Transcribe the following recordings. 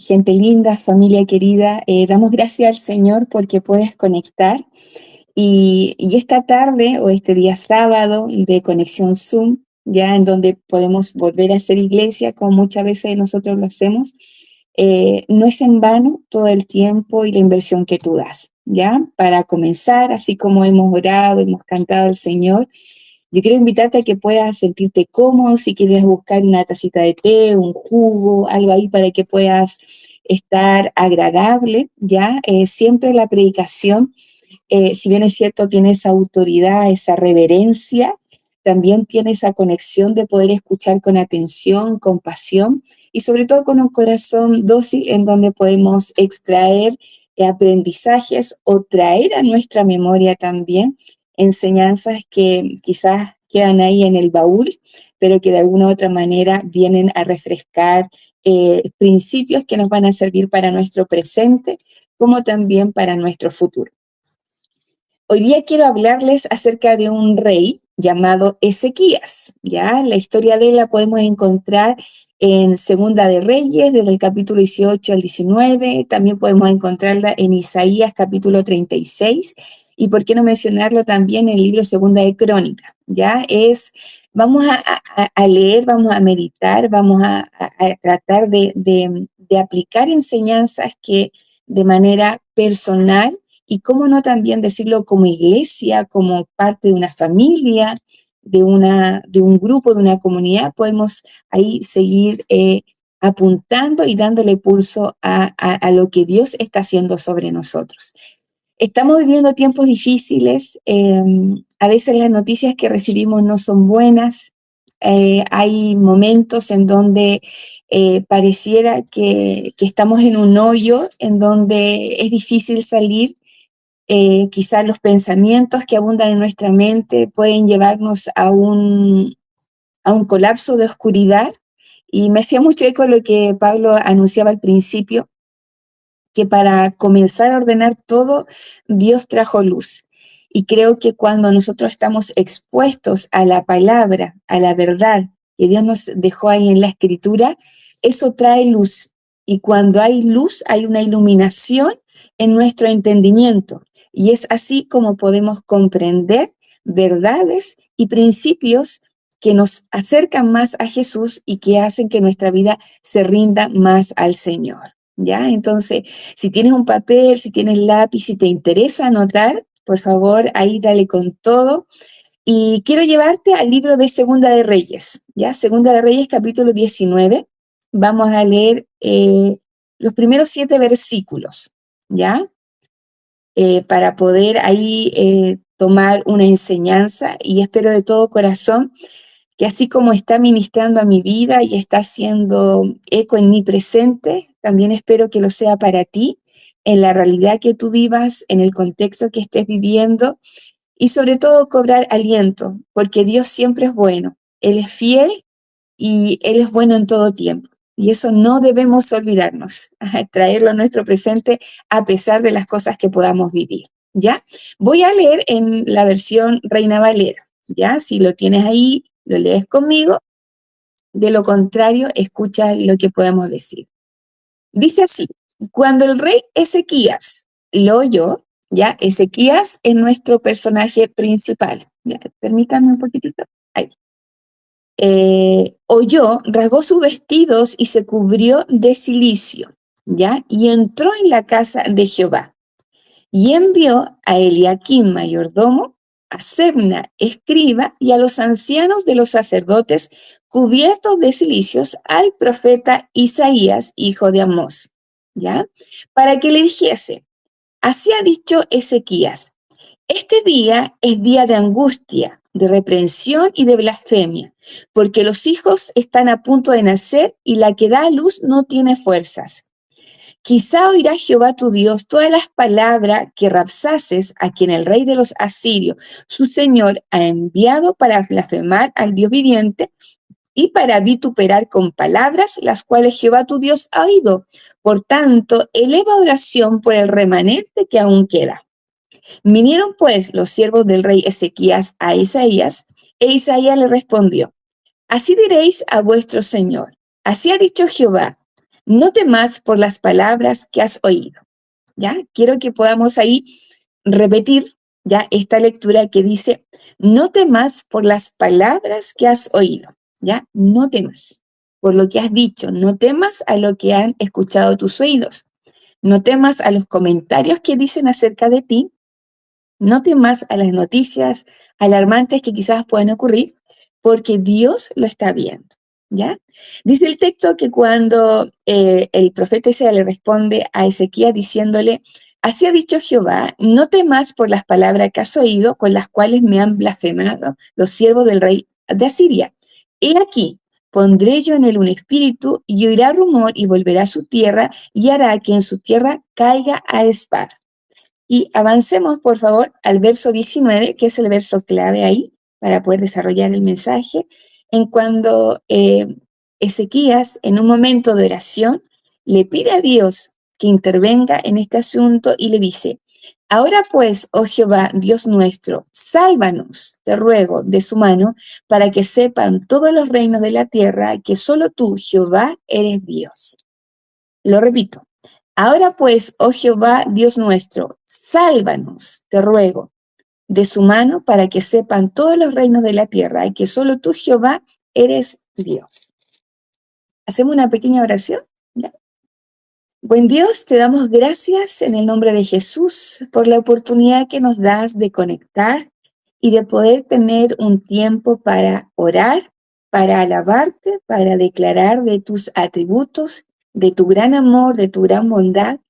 gente linda, familia querida, damos gracias al Señor porque puedes conectar y esta tarde o este día sábado de conexión Zoom, ya en donde podemos volver a hacer iglesia como muchas veces nosotros lo hacemos, no es en vano todo el tiempo y la inversión que tú das, ¿ya? Para comenzar, así como hemos orado, hemos cantado al Señor, yo quiero invitarte a que puedas sentirte cómodo, si quieres buscar una tacita de té, un jugo, algo ahí para que puedas estar agradable, ¿ya? Siempre la predicación, si bien es cierto, tiene esa autoridad, esa reverencia, también tiene esa conexión de poder escuchar con atención, con pasión y sobre todo con un corazón dócil en donde podemos extraer aprendizajes o traer a nuestra memoria también enseñanzas que quizás quedan ahí en el baúl, pero que de alguna u otra manera vienen a refrescar principios que nos van a servir para nuestro presente, como también para nuestro futuro. Hoy día quiero hablarles acerca de un rey llamado Ezequías, ¿ya? La historia de él la podemos encontrar en Segunda de Reyes, desde el capítulo 18 al 19, también podemos encontrarla en Isaías capítulo 36, y por qué no mencionarlo también en el libro Segunda de Crónica, ¿ya? Vamos a leer, vamos a meditar, vamos a tratar de aplicar enseñanzas que de manera personal, y cómo no también decirlo como iglesia, como parte de una familia, de un grupo, de una comunidad, podemos ahí seguir apuntando y dándole pulso a lo que Dios está haciendo sobre nosotros. Estamos viviendo tiempos difíciles, a veces las noticias que recibimos no son buenas, hay momentos en donde pareciera que estamos en un hoyo, en donde es difícil salir. Quizás los pensamientos que abundan en nuestra mente pueden llevarnos a un colapso de oscuridad. Y me hacía mucho eco lo que Pablo anunciaba al principio, que para comenzar a ordenar todo, Dios trajo luz. Y creo que cuando nosotros estamos expuestos a la palabra, a la verdad que Dios nos dejó ahí en la Escritura, eso trae luz. Y cuando hay luz, hay una iluminación en nuestro entendimiento. Y es así como podemos comprender verdades y principios que nos acercan más a Jesús y que hacen que nuestra vida se rinda más al Señor, ¿ya? Entonces, si tienes un papel, si tienes lápiz, si te interesa anotar, por favor, ahí dale con todo. Y quiero llevarte al libro de Segunda de Reyes, ¿ya? Segunda de Reyes, capítulo 19. Vamos a leer los primeros 7 versículos, ¿ya? Para poder ahí tomar una enseñanza, y espero de todo corazón que así como está ministrando a mi vida y está haciendo eco en mi presente, también espero que lo sea para ti, en la realidad que tú vivas, en el contexto que estés viviendo, y sobre todo cobrar aliento, porque Dios siempre es bueno, Él es fiel y Él es bueno en todo tiempo. Y eso no debemos olvidarnos, traerlo a nuestro presente a pesar de las cosas que podamos vivir, ¿ya? Voy a leer en la versión Reina Valera, ¿ya? Si lo tienes ahí, lo lees conmigo. De lo contrario, escucha lo que podemos decir. Dice así: cuando el rey Ezequías lo oyó, ¿ya? Ezequías es nuestro personaje principal. ¿Ya? Permítanme un poquitito. Ahí. Oyó, rasgó sus vestidos y se cubrió de cilicio, ¿ya? Y entró en la casa de Jehová. Y envió a Eliaquim, mayordomo, a Sebna, escriba, y a los ancianos de los sacerdotes, cubiertos de cilicios, al profeta Isaías, hijo de Amós, ¿ya? Para que le dijese: así ha dicho Ezequías, este día es día de angustia, de reprensión y de blasfemia, porque los hijos están a punto de nacer y la que da a luz no tiene fuerzas. Quizá oirá Jehová tu Dios todas las palabras que Rabsaces, a quien el rey de los asirios, su señor, ha enviado para blasfemar al Dios viviente y para vituperar con palabras las cuales Jehová tu Dios ha oído. Por tanto, eleva oración por el remanente que aún queda. Vinieron pues los siervos del rey Ezequías a Isaías, e Isaías le respondió: así diréis a vuestro señor, así ha dicho Jehová, no temas por las palabras que has oído. ¿Ya? Quiero que podamos ahí repetir ya esta lectura que dice, no temas por las palabras que has oído, ¿ya? No temas por lo que has dicho, no temas a lo que han escuchado tus oídos, no temas a los comentarios que dicen acerca de ti, no temas a las noticias alarmantes que quizás puedan ocurrir, porque Dios lo está viendo, ¿ya? Dice el texto que cuando el profeta Isaías le responde a Ezequías diciéndole, así ha dicho Jehová, no temas por las palabras que has oído, con las cuales me han blasfemado los siervos del rey de Asiria. He aquí, pondré yo en él un espíritu y oirá rumor y volverá a su tierra y hará que en su tierra caiga a espada. Y avancemos, por favor, al verso 19, que es el verso clave ahí, para poder desarrollar el mensaje, en cuando Ezequías, en un momento de oración, le pide a Dios que intervenga en este asunto y le dice, ahora pues, oh Jehová, Dios nuestro, sálvanos, te ruego, de su mano, para que sepan todos los reinos de la tierra que solo tú, Jehová, eres Dios. Lo repito. Ahora pues, oh Jehová, Dios nuestro, sálvanos, te ruego, de su mano para que sepan todos los reinos de la tierra y que solo tú, Jehová, eres Dios. Hacemos una pequeña oración. ¿Ya? Buen Dios, te damos gracias en el nombre de Jesús por la oportunidad que nos das de conectar y de poder tener un tiempo para orar, para alabarte, para declarar de tus atributos, de tu gran amor, de tu gran bondad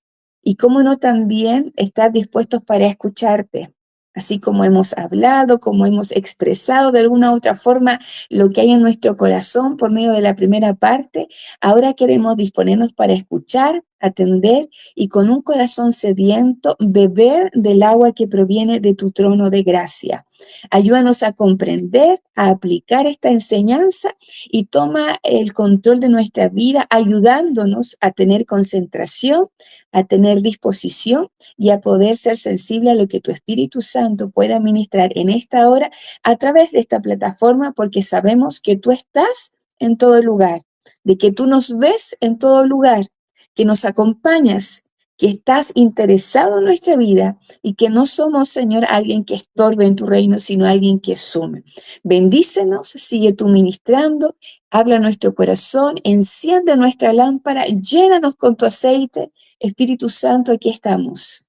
y cómo no también estar dispuestos para escucharte. Así como hemos hablado, como hemos expresado de alguna u otra forma lo que hay en nuestro corazón por medio de la primera parte, ahora queremos disponernos para escuchar, atender y con un corazón sediento beber del agua que proviene de tu trono de gracia. Ayúdanos a comprender, a aplicar esta enseñanza y toma el control de nuestra vida, ayudándonos a tener concentración, a tener disposición y a poder ser sensible a lo que tu Espíritu Santo pueda ministrar en esta hora a través de esta plataforma, porque sabemos que tú estás en todo lugar, de que tú nos ves en todo lugar, que nos acompañas, que estás interesado en nuestra vida y que no somos, Señor, alguien que estorbe en tu reino, sino alguien que sume. Bendícenos, sigue tú ministrando, habla nuestro corazón, enciende nuestra lámpara, llénanos con tu aceite. Espíritu Santo, aquí estamos.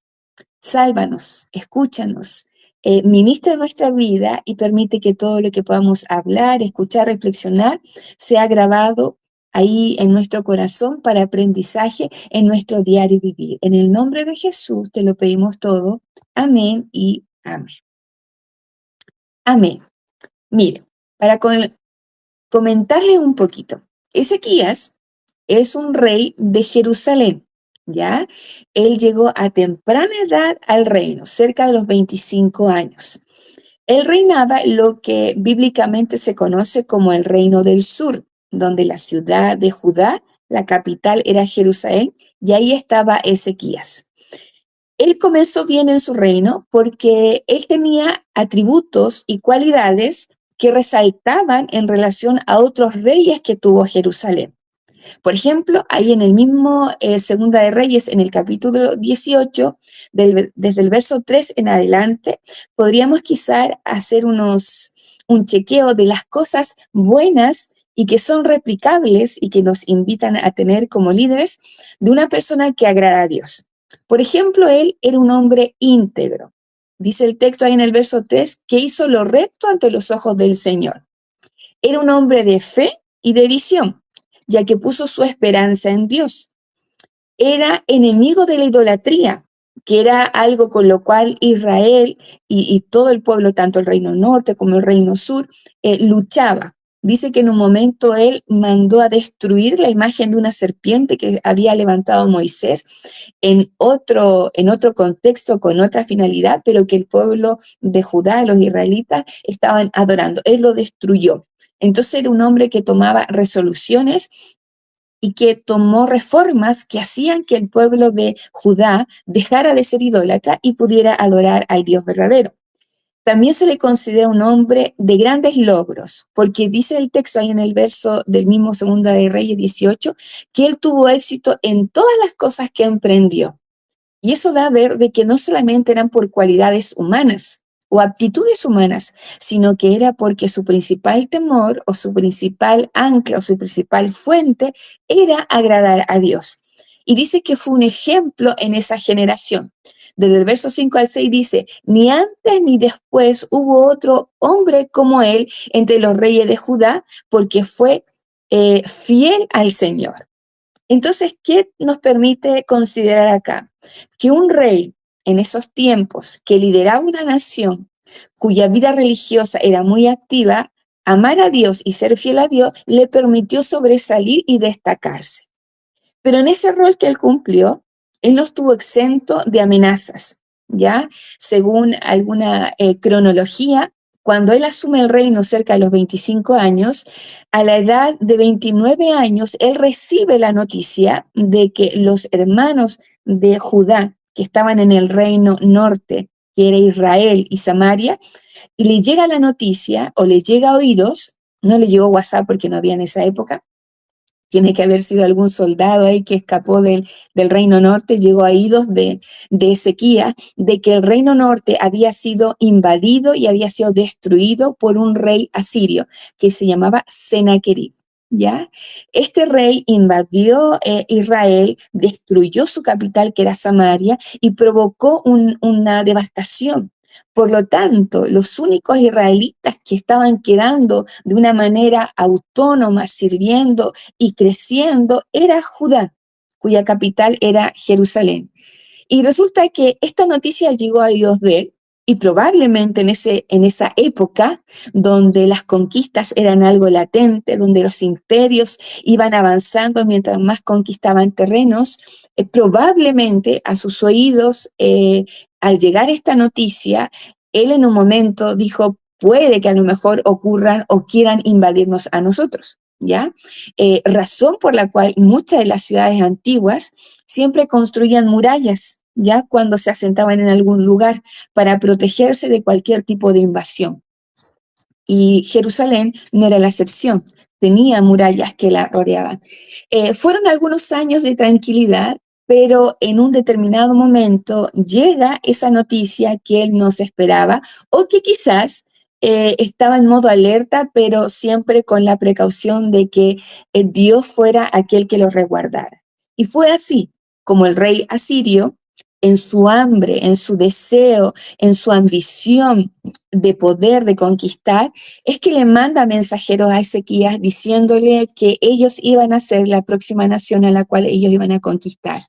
Sálvanos, escúchanos, ministra nuestra vida y permite que todo lo que podamos hablar, escuchar, reflexionar, sea grabado ahí en nuestro corazón para aprendizaje en nuestro diario vivir. En el nombre de Jesús te lo pedimos todo. Amén y amén. Amén. Miren, para comentarles un poquito. Ezequías es un rey de Jerusalén, ¿ya? Él llegó a temprana edad al reino, cerca de los 25 años. Él reinaba lo que bíblicamente se conoce como el reino del sur, donde la ciudad de Judá, la capital era Jerusalén, y ahí estaba Ezequías. Él comenzó bien en su reino porque él tenía atributos y cualidades que resaltaban en relación a otros reyes que tuvo Jerusalén. Por ejemplo, ahí en el mismo Segunda de Reyes, en el capítulo 18, desde el verso 3 en adelante, podríamos quizás hacer un chequeo de las cosas buenas y que son replicables y que nos invitan a tener como líderes de una persona que agrada a Dios. Por ejemplo, él era un hombre íntegro. Dice el texto ahí en el verso 3, que hizo lo recto ante los ojos del Señor. Era un hombre de fe y de visión, ya que puso su esperanza en Dios. Era enemigo de la idolatría, que era algo con lo cual Israel y todo el pueblo, tanto el reino norte como el reino sur, luchaba. Dice que en un momento él mandó a destruir la imagen de una serpiente que había levantado Moisés en otro contexto, con otra finalidad, pero que el pueblo de Judá, los israelitas, estaban adorando. Él lo destruyó. Entonces era un hombre que tomaba resoluciones y que tomó reformas que hacían que el pueblo de Judá dejara de ser idólatra y pudiera adorar al Dios verdadero. También se le considera un hombre de grandes logros, porque dice el texto ahí en el verso del mismo Segunda de Reyes 18, que él tuvo éxito en todas las cosas que emprendió. Y eso da a ver de que no solamente eran por cualidades humanas o aptitudes humanas, sino que era porque su principal temor o su principal ancla o su principal fuente era agradar a Dios. Y dice que fue un ejemplo en esa generación. Desde el verso 5 al 6 dice, ni antes ni después hubo otro hombre como él entre los reyes de Judá, porque fue fiel al Señor. Entonces, ¿qué nos permite considerar acá? Que un rey en esos tiempos que lideraba una nación cuya vida religiosa era muy activa, amar a Dios y ser fiel a Dios le permitió sobresalir y destacarse. Pero en ese rol que él cumplió, él no estuvo exento de amenazas, ¿ya? Según alguna cronología, cuando él asume el reino cerca de los 25 años, a la edad de 29 años, él recibe la noticia de que los hermanos de Judá, que estaban en el reino norte, que era Israel y Samaria, le llega la noticia o le llega a oídos, no le llegó WhatsApp porque no había en esa época, tiene que haber sido algún soldado ahí que escapó del Reino Norte, llegó a oídos de Ezequías, de que el Reino Norte había sido invadido y había sido destruido por un rey asirio que se llamaba Senaquerib. ¿Ya? Este rey invadió Israel, destruyó su capital que era Samaria y provocó una devastación. Por lo tanto, los únicos israelitas que estaban quedando de una manera autónoma, sirviendo y creciendo, era Judá, cuya capital era Jerusalén. Y resulta que esta noticia llegó a Dios de él, y probablemente en esa época donde las conquistas eran algo latente, donde los imperios iban avanzando mientras más conquistaban terrenos, probablemente a sus oídos, al llegar esta noticia, él en un momento dijo, puede que a lo mejor ocurran o quieran invadirnos a nosotros. ¿Ya? Razón por la cual muchas de las ciudades antiguas siempre construían murallas, ya cuando se asentaban en algún lugar para protegerse de cualquier tipo de invasión. Y Jerusalén no era la excepción, tenía murallas que la rodeaban. Fueron algunos años de tranquilidad, pero en un determinado momento llega esa noticia que él no se esperaba o que quizás estaba en modo alerta, pero siempre con la precaución de que Dios fuera aquel que lo resguardara. Y fue así como el rey asirio, en su hambre, en su deseo, en su ambición de poder, de conquistar, es que le manda mensajeros a Ezequías diciéndole que ellos iban a ser la próxima nación a la cual ellos iban a conquistar.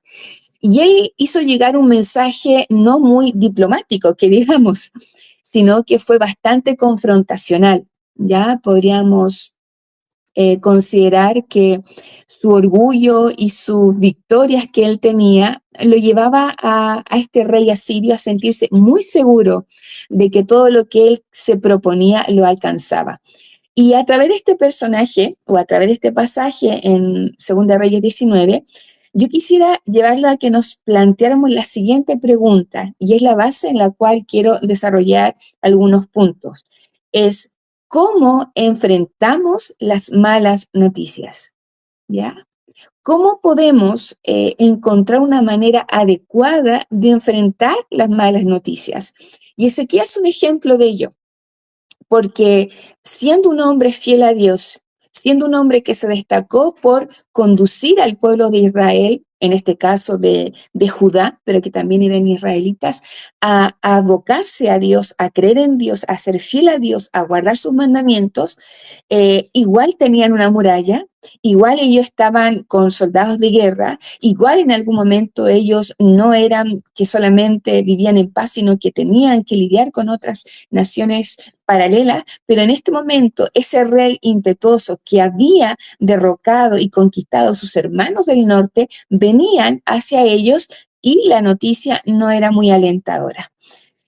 Y él hizo llegar un mensaje no muy diplomático, que digamos, sino que fue bastante confrontacional. Ya podríamos considerar que su orgullo y sus victorias que él tenía lo llevaba a este rey asirio a sentirse muy seguro de que todo lo que él se proponía lo alcanzaba. Y a través de este personaje, o a través de este pasaje en Segunda Reyes 19, yo quisiera llevarla a que nos planteáramos la siguiente pregunta, y es la base en la cual quiero desarrollar algunos puntos. Es, ¿cómo enfrentamos las malas noticias? ¿Ya? ¿Cómo podemos encontrar una manera adecuada de enfrentar las malas noticias? Y Ezequiel es un ejemplo de ello, porque siendo un hombre fiel a Dios, siendo un hombre que se destacó por conducir al pueblo de Israel, en este caso de Judá, pero que también eran israelitas, a abocarse a Dios, a creer en Dios, a ser fiel a Dios, a guardar sus mandamientos, igual tenían una muralla, igual ellos estaban con soldados de guerra, igual en algún momento ellos no eran que solamente vivían en paz, sino que tenían que lidiar con otras naciones paralelas, pero en este momento ese rey impetuoso que había derrocado y conquistado a sus hermanos del norte, venían hacia ellos y la noticia no era muy alentadora.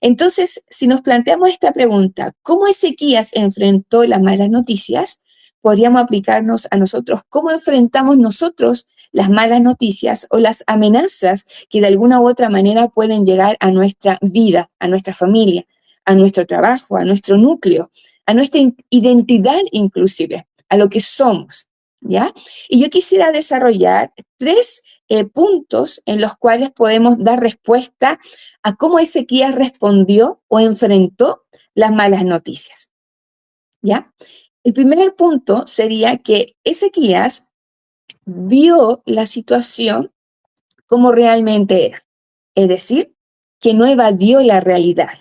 Entonces, si nos planteamos esta pregunta, ¿cómo Ezequías enfrentó las malas noticias? Podríamos aplicarnos a nosotros, ¿cómo enfrentamos nosotros las malas noticias o las amenazas que de alguna u otra manera pueden llegar a nuestra vida, a nuestra familia, a nuestro trabajo, a nuestro núcleo, a nuestra identidad inclusive, a lo que somos, ¿ya? Y yo quisiera desarrollar tres puntos en los cuales podemos dar respuesta a cómo Ezequías respondió o enfrentó las malas noticias, ¿ya? El primer punto sería que Ezequías vio la situación como realmente era, es decir, que no evadió la realidad.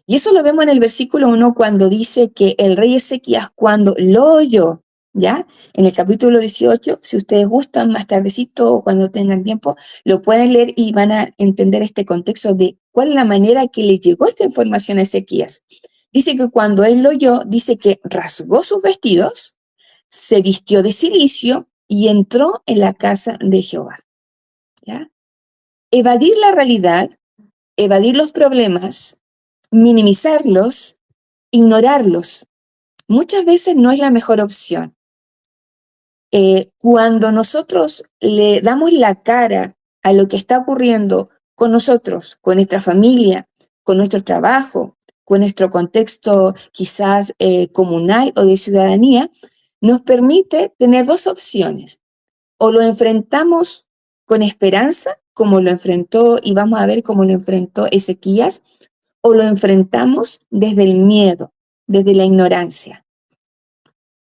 Y eso lo vemos en el versículo 1 cuando dice que el rey Ezequías cuando lo oyó, ¿ya? En el capítulo 18, si ustedes gustan más tardecito o cuando tengan tiempo, lo pueden leer y van a entender este contexto de cuál es la manera que le llegó esta información a Ezequías. Dice que cuando él lo oyó, dice que rasgó sus vestidos, se vistió de cilicio y entró en la casa de Jehová, ¿ya? Evadir la realidad, evadir los problemas, minimizarlos, ignorarlos, muchas veces no es la mejor opción. Cuando nosotros le damos la cara a lo que está ocurriendo con nosotros, con nuestra familia, con nuestro trabajo, con nuestro contexto quizás comunal o de ciudadanía, nos permite tener dos opciones. O lo enfrentamos con esperanza, como lo enfrentó, y vamos a ver cómo lo enfrentó Ezequías, o lo enfrentamos desde el miedo, desde la ignorancia.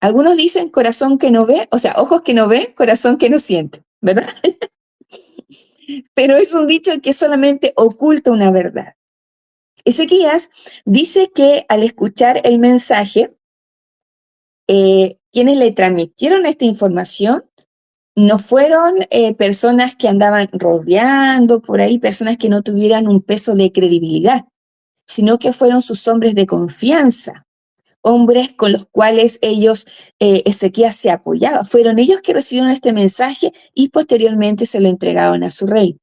Algunos dicen corazón que no ve, o sea, ojos que no ven, corazón que no siente, ¿verdad? Pero es un dicho que solamente oculta una verdad. Ezequías dice que al escuchar el mensaje, quienes le transmitieron esta información no fueron personas que andaban rodeando por ahí, personas que no tuvieran un peso de credibilidad, sino que fueron sus hombres de confianza, hombres con los cuales Ezequías se apoyaba. Fueron ellos que recibieron este mensaje y posteriormente se lo entregaron a su rey.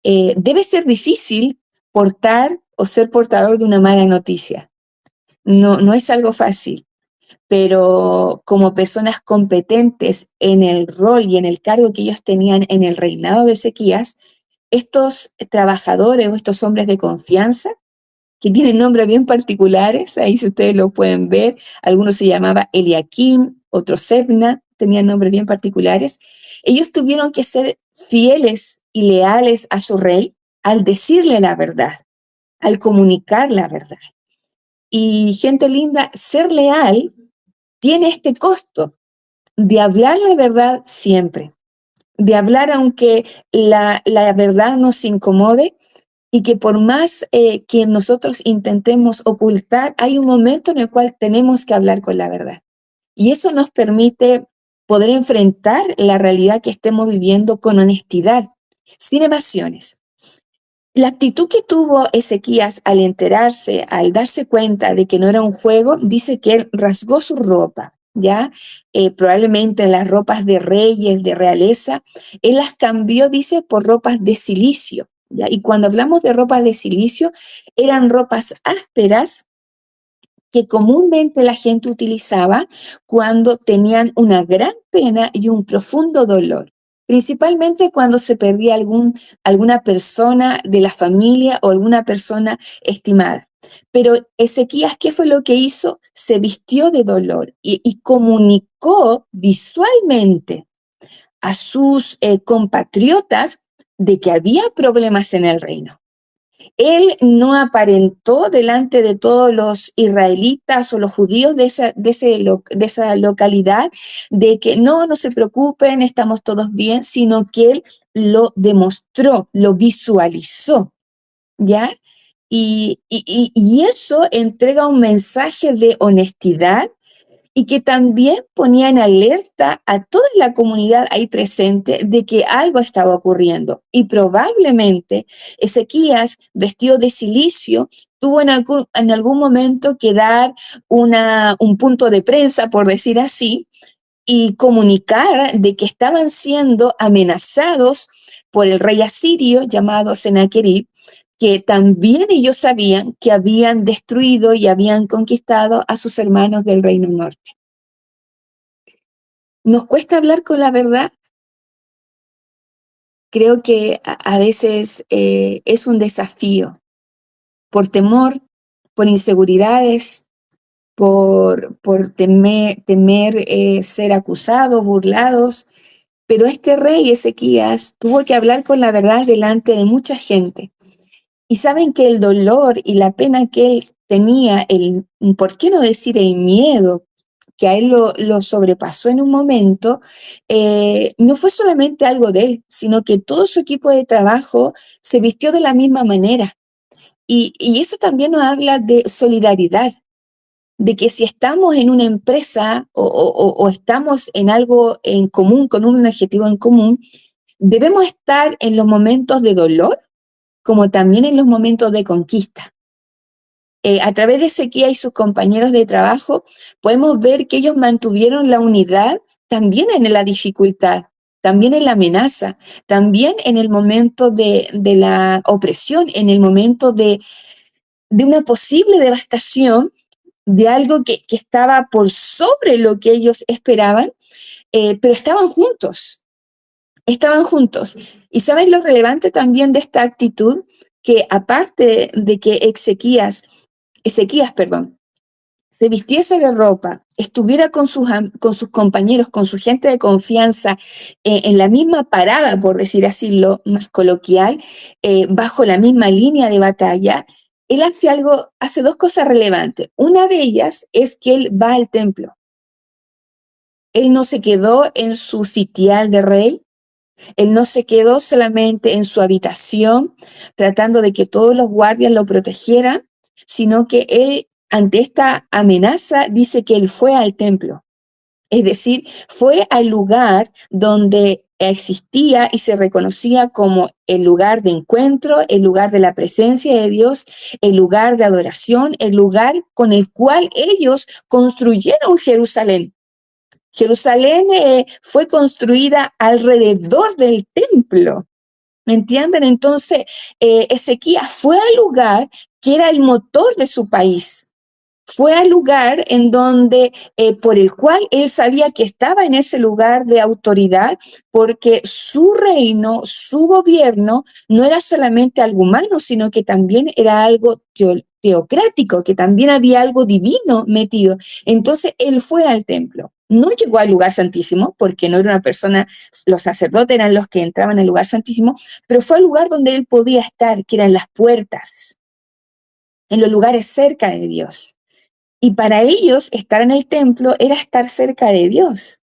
Debe ser difícil portar o ser portador de una mala noticia. No, no es algo fácil, pero como personas competentes en el rol y en el cargo que ellos tenían en el reinado de Ezequías, estos trabajadores o estos hombres de confianza, que tienen nombres bien particulares, ahí si ustedes lo pueden ver, algunos se llamaba Eliakim, otros Sebna, tenían nombres bien particulares, ellos tuvieron que ser fieles y leales a su rey al decirle la verdad, al comunicar la verdad. Y gente linda, ser leal tiene este costo de hablar la verdad siempre, de hablar aunque la verdad nos incomode y que por más que nosotros intentemos ocultar, hay un momento en el cual tenemos que hablar con la verdad. Y eso nos permite poder enfrentar la realidad que estemos viviendo con honestidad, sin evasiones. La actitud que tuvo Ezequías al enterarse, al darse cuenta de que no era un juego, dice que él rasgó su ropa, ¿ya? Probablemente las ropas de reyes, de realeza, él las cambió, dice, por ropas de cilicio, ¿ya? Y cuando hablamos de ropas de silicio, eran ropas ásperas que comúnmente la gente utilizaba cuando tenían una gran pena y un profundo dolor, principalmente cuando se perdía alguna persona de la familia o alguna persona estimada. Pero Ezequías, ¿qué fue lo que hizo? Se vistió de dolor y comunicó visualmente a sus compatriotas de que había problemas en el reino. Él no aparentó delante de todos los israelitas o los judíos de esa localidad de que no se preocupen, estamos todos bien, sino que él lo demostró, lo visualizó, ¿ya? Y eso entrega un mensaje de honestidad y que también ponía en alerta a toda la comunidad ahí presente de que algo estaba ocurriendo. Y probablemente Ezequías, vestido de cilicio, tuvo en algún momento que dar un punto de prensa, por decir así, y comunicar de que estaban siendo amenazados por el rey asirio llamado Senaquerib, que también ellos sabían que habían destruido y habían conquistado a sus hermanos del reino norte. ¿Nos cuesta hablar con la verdad? Creo que a veces es un desafío por temor por inseguridades, por temer ser acusados, burlados. Pero este rey Ezequías tuvo que hablar con la verdad delante de mucha gente. Y saben que el dolor y la pena que él tenía, ¿por qué no decir el miedo que a él lo sobrepasó en un momento, no fue solamente algo de él, sino que todo su equipo de trabajo se vistió de la misma manera. Y eso también nos habla de solidaridad, de que si estamos en una empresa o estamos en algo en común, con un objetivo en común, debemos estar en los momentos de dolor como también en los momentos de conquista. A través de Ezequiel y sus compañeros de trabajo, podemos ver que ellos mantuvieron la unidad también en la dificultad, también en la amenaza, también en el momento de la opresión, en el momento de una posible devastación, de algo que estaba por sobre lo que ellos esperaban, pero estaban juntos. Estaban juntos. ¿Y saben lo relevante también de esta actitud? Que aparte de que Ezequías, perdón, se vistiese de ropa, estuviera con sus compañeros, con su gente de confianza, en la misma parada, por decir así lo más coloquial, bajo la misma línea de batalla, él hace dos cosas relevantes. Una de ellas es que él va al templo. Él no se quedó en su sitial de rey, él no se quedó solamente en su habitación tratando de que todos los guardias lo protegieran, sino que él, ante esta amenaza, dice que él fue al templo. Es decir, fue al lugar donde existía y se reconocía como el lugar de encuentro, el lugar de la presencia de Dios, el lugar de adoración, el lugar con el cual ellos construyeron Jerusalén. Jerusalén fue construida alrededor del templo, ¿me entienden? Entonces, Ezequías fue al lugar que era el motor de su país. Fue al lugar en donde, por el cual él sabía que estaba en ese lugar de autoridad, porque su reino, su gobierno, no era solamente algo humano, sino que también era algo teocrático, que también había algo divino metido. Entonces él fue al templo. No llegó al lugar santísimo, porque no era una persona, los sacerdotes eran los que entraban al lugar santísimo, pero fue al lugar donde él podía estar, que eran las puertas, en los lugares cerca de Dios. Y para ellos estar en el templo era estar cerca de Dios.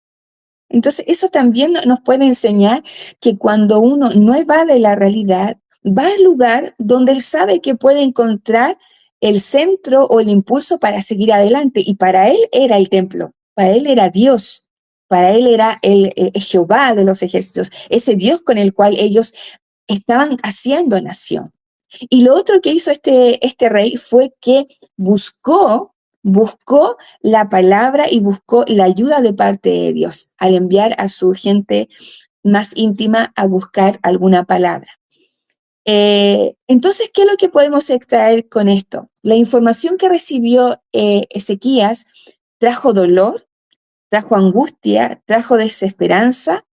Entonces eso también nos puede enseñar que cuando uno no evade la realidad, va al lugar donde él sabe que puede encontrar el centro o el impulso para seguir adelante. Y para él era el templo, para él era Dios, para él era el Jehová de los ejércitos, ese Dios con el cual ellos estaban haciendo nación. Y lo otro que hizo este rey fue que buscó la palabra y buscó la ayuda de parte de Dios al enviar a su gente más íntima a buscar alguna palabra. Entonces, ¿qué es lo que podemos extraer con esto? La información que recibió Ezequías trajo dolor, trajo angustia, trajo desesperanza,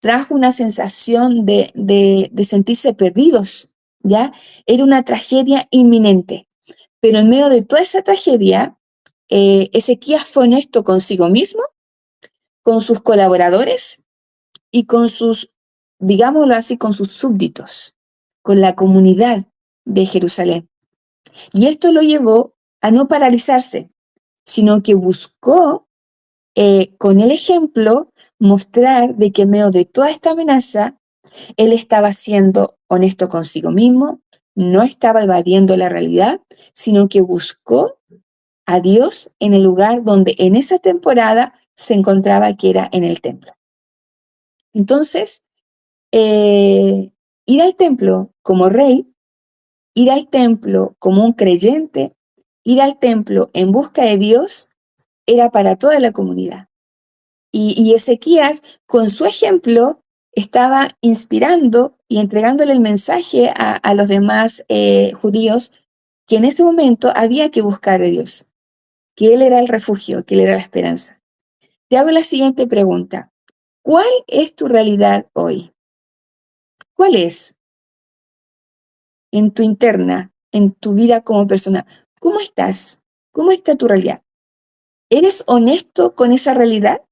trajo una sensación de sentirse perdidos, ¿ya? Era una tragedia inminente. Pero en medio de toda esa tragedia, Ezequías fue honesto consigo mismo, con sus colaboradores y con sus, digámoslo así, con sus súbditos, con la comunidad de Jerusalén. Y esto lo llevó a no paralizarse, sino que buscó, con el ejemplo, mostrar de que en medio de toda esta amenaza, él estaba siendo honesto consigo mismo, no estaba evadiendo la realidad, sino que buscó a Dios en el lugar donde en esa temporada se encontraba, que era en el templo. Entonces, ir al templo como rey, ir al templo como un creyente, ir al templo en busca de Dios, era para toda la comunidad. Y Ezequías, con su ejemplo, estaba inspirando y entregándole el mensaje a los demás judíos que en ese momento había que buscar a Dios, que Él era el refugio, que Él era la esperanza. Te hago la siguiente pregunta. ¿Cuál es tu realidad hoy? ¿Cuál es en tu interna, en tu vida como persona? ¿Cómo estás? ¿Cómo está tu realidad? ¿Eres honesto con esa realidad?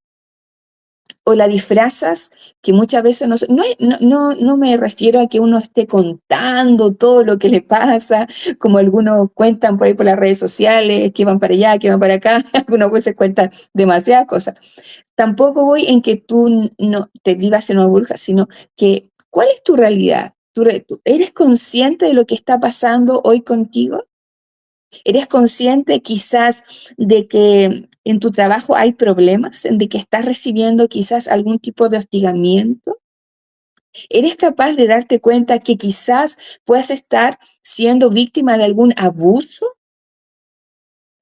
¿O la disfrazas? Que muchas veces no me refiero a que uno esté contando todo lo que le pasa, como algunos cuentan por ahí por las redes sociales, que van para allá, que van para acá, algunos veces cuentan demasiadas cosas. Tampoco voy en que tú no te vivas en una burbuja, sino que, ¿cuál es tu realidad? ¿Tú eres consciente de lo que está pasando hoy contigo? ¿Eres consciente quizás de que en tu trabajo hay problemas, de que estás recibiendo quizás algún tipo de hostigamiento? ¿Eres capaz de darte cuenta que quizás puedas estar siendo víctima de algún abuso,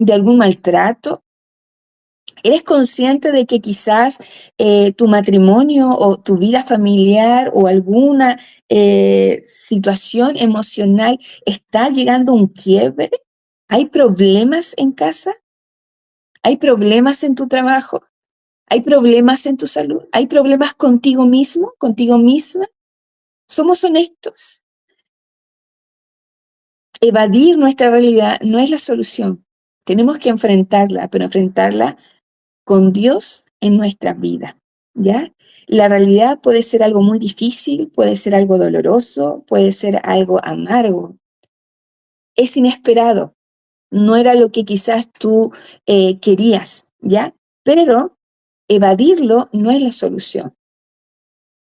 de algún maltrato? ¿Eres consciente de que quizás tu matrimonio o tu vida familiar o alguna situación emocional está llegando a un quiebre? ¿Hay problemas en casa? ¿Hay problemas en tu trabajo? ¿Hay problemas en tu salud? ¿Hay problemas contigo mismo, contigo misma? Somos honestos. Evadir nuestra realidad no es la solución. Tenemos que enfrentarla, pero enfrentarla con Dios en nuestra vida, ¿ya? La realidad puede ser algo muy difícil, puede ser algo doloroso, puede ser algo amargo. Es inesperado, no era lo que quizás tú querías, ¿ya? Pero evadirlo no es la solución.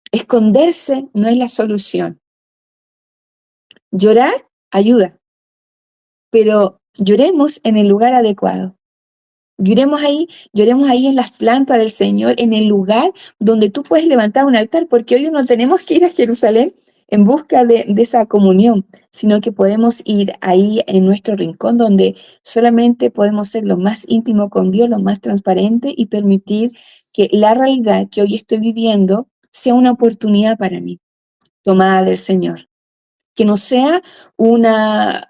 Esconderse no es la solución. Llorar ayuda, pero lloremos en el lugar adecuado. Lloremos ahí en las plantas del Señor, en el lugar donde tú puedes levantar un altar, porque hoy no tenemos que ir a Jerusalén en busca de esa comunión, sino que podemos ir ahí en nuestro rincón donde solamente podemos ser lo más íntimo con Dios, lo más transparente y permitir que la realidad que hoy estoy viviendo sea una oportunidad para mí, tomada del Señor. Que no sea una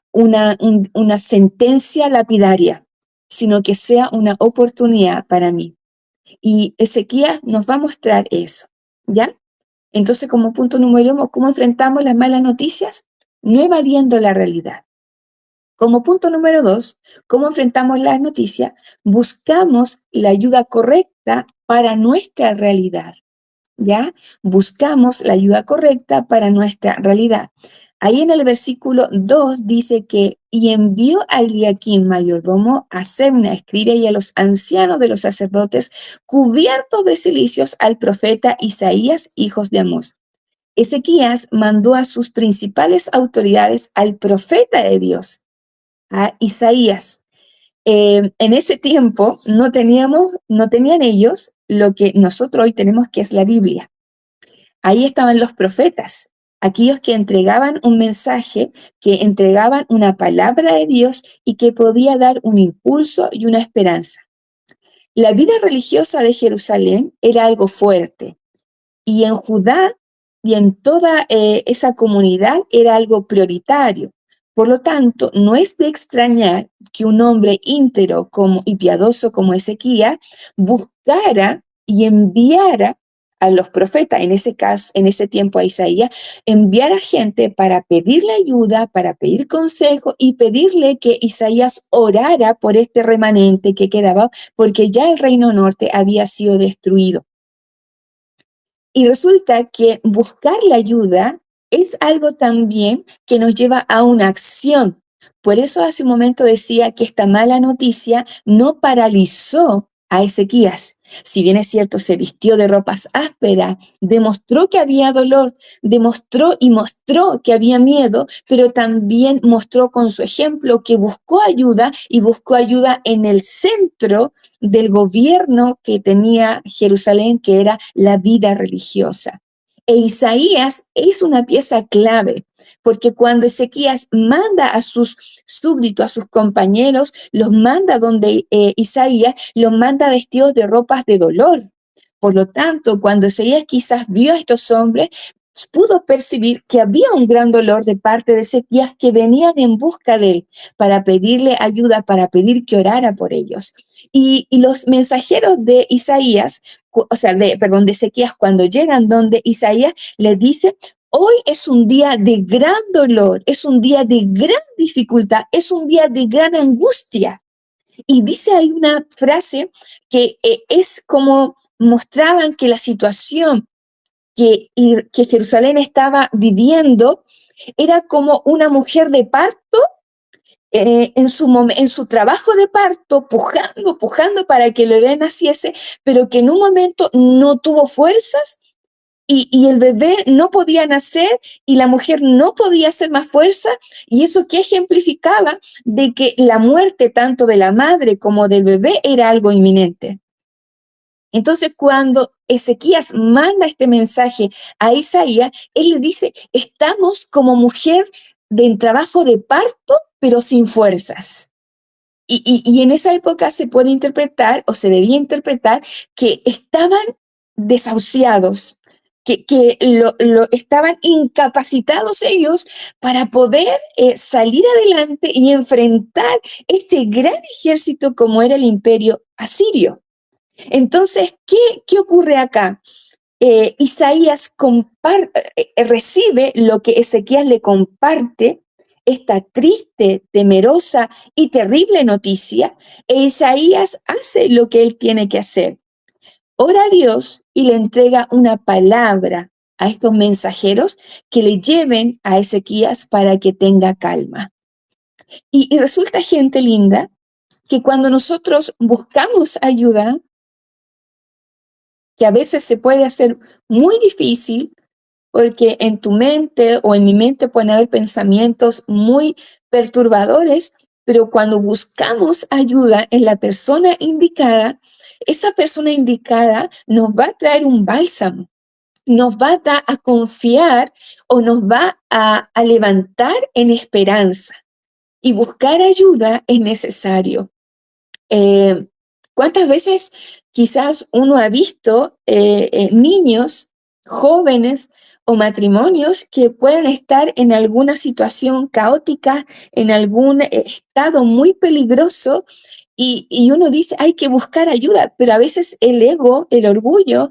sentencia lapidaria, sino que sea una oportunidad para mí. Y Ezequías nos va a mostrar eso, ¿ya? Entonces, como punto número uno, ¿cómo enfrentamos las malas noticias? No evadiendo la realidad. Como punto número dos, ¿cómo enfrentamos las noticias? Buscamos la ayuda correcta para nuestra realidad. ¿Ya? Buscamos la ayuda correcta para nuestra realidad. Ahí en el versículo 2 dice que, y envió a Eliaquim, mayordomo, a Sebna, escriba, y a los ancianos de los sacerdotes, cubiertos de cilicios, al profeta Isaías, hijos de Amós. Ezequías mandó a sus principales autoridades al profeta de Dios, a Isaías. En ese tiempo no tenían ellos lo que nosotros hoy tenemos, que es la Biblia. Ahí estaban los profetas, aquellos que entregaban un mensaje, que entregaban una palabra de Dios y que podía dar un impulso y una esperanza. La vida religiosa de Jerusalén era algo fuerte y en Judá y en toda esa comunidad era algo prioritario. Por lo tanto, no es de extrañar que un hombre íntegro y piadoso como Ezequías buscara y enviara a los profetas, en ese caso, en ese tiempo a Isaías, enviara gente para pedirle ayuda, para pedir consejo y pedirle que Isaías orara por este remanente que quedaba, porque ya el reino norte había sido destruido. Y resulta que buscar la ayuda es algo también que nos lleva a una acción. Por eso hace un momento decía que esta mala noticia no paralizó a Ezequías. Si bien es cierto, se vistió de ropas ásperas, demostró que había dolor, demostró y mostró que había miedo, pero también mostró con su ejemplo que buscó ayuda y buscó ayuda en el centro del gobierno que tenía Jerusalén, que era la vida religiosa. E Isaías es una pieza clave, porque cuando Ezequías manda a sus súbditos, a sus compañeros, los manda donde Isaías, los manda vestidos de ropas de dolor. Por lo tanto, cuando Isaías quizás vio a estos hombres, pudo percibir que había un gran dolor de parte de Ezequías, que venían en busca de él para pedirle ayuda, para pedir que orara por ellos. Y los mensajeros de Isaías, de Ezequías, cuando llegan donde Isaías, les dice: Hoy es un día de gran dolor, es un día de gran dificultad, es un día de gran angustia. Y dice ahí una frase que es como mostraban que la situación que Jerusalén estaba viviendo era como una mujer de parto en su trabajo de parto, pujando para que el bebé naciese, pero que en un momento no tuvo fuerzas y el bebé no podía nacer y la mujer no podía hacer más fuerza, y eso que ejemplificaba de que la muerte tanto de la madre como del bebé era algo inminente. Entonces, cuando Ezequías manda este mensaje a Isaías, él le dice, estamos como mujer de trabajo de parto, pero sin fuerzas. Y en esa época se puede interpretar, o se debía interpretar, que estaban desahuciados, que estaban incapacitados ellos para poder salir adelante y enfrentar este gran ejército como era el imperio asirio. Entonces, ¿qué ocurre acá? Isaías recibe lo que Ezequías le comparte, esta triste, temerosa y terrible noticia, e Isaías hace lo que él tiene que hacer. Ora a Dios y le entrega una palabra a estos mensajeros que le lleven a Ezequías para que tenga calma. Y resulta, gente linda, que cuando nosotros buscamos ayuda, que a veces se puede hacer muy difícil, porque en tu mente o en mi mente pueden haber pensamientos muy perturbadores, pero cuando buscamos ayuda en la persona indicada, esa persona indicada nos va a traer un bálsamo, nos va a dar a confiar o nos va a levantar en esperanza. Y buscar ayuda es necesario. Eh, ¿Cuántas veces quizás uno ha visto niños, jóvenes o matrimonios que pueden estar en alguna situación caótica, en algún estado muy peligroso? Y uno dice, hay que buscar ayuda, pero a veces el ego, el orgullo,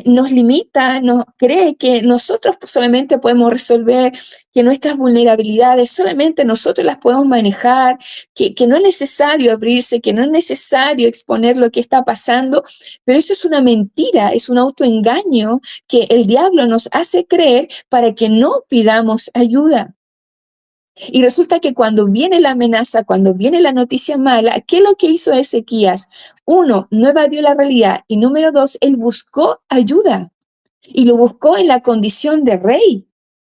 nos limita, nos cree que nosotros solamente podemos resolver, que nuestras vulnerabilidades solamente nosotros las podemos manejar, que no es necesario abrirse, que no es necesario exponer lo que está pasando, pero eso es una mentira, es un autoengaño que el diablo nos hace creer para que no pidamos ayuda. Y resulta que cuando viene la amenaza, cuando viene la noticia mala, ¿qué es lo que hizo Ezequías? Uno, no evadió la realidad, y número dos, él buscó ayuda y lo buscó en la condición de rey.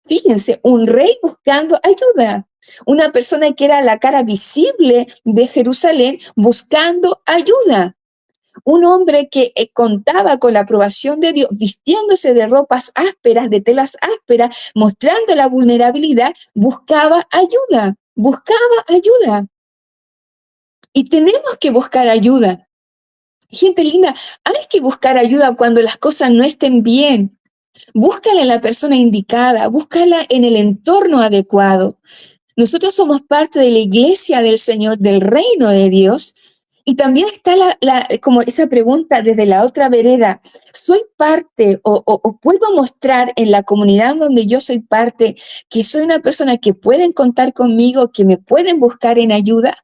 Fíjense, un rey buscando ayuda, una persona que era la cara visible de Jerusalén buscando ayuda, un hombre que contaba con la aprobación de Dios, vistiéndose de ropas ásperas, de telas ásperas, mostrando la vulnerabilidad, buscaba ayuda, buscaba ayuda. Y tenemos que buscar ayuda. Gente linda, hay que buscar ayuda cuando las cosas no estén bien. Búscala en la persona indicada, búscala en el entorno adecuado. Nosotros somos parte de la iglesia del Señor, del reino de Dios. Y también está como esa pregunta desde la otra vereda. ¿Soy parte o puedo mostrar en la comunidad donde yo soy parte que soy una persona que pueden contar conmigo, que me pueden buscar en ayuda?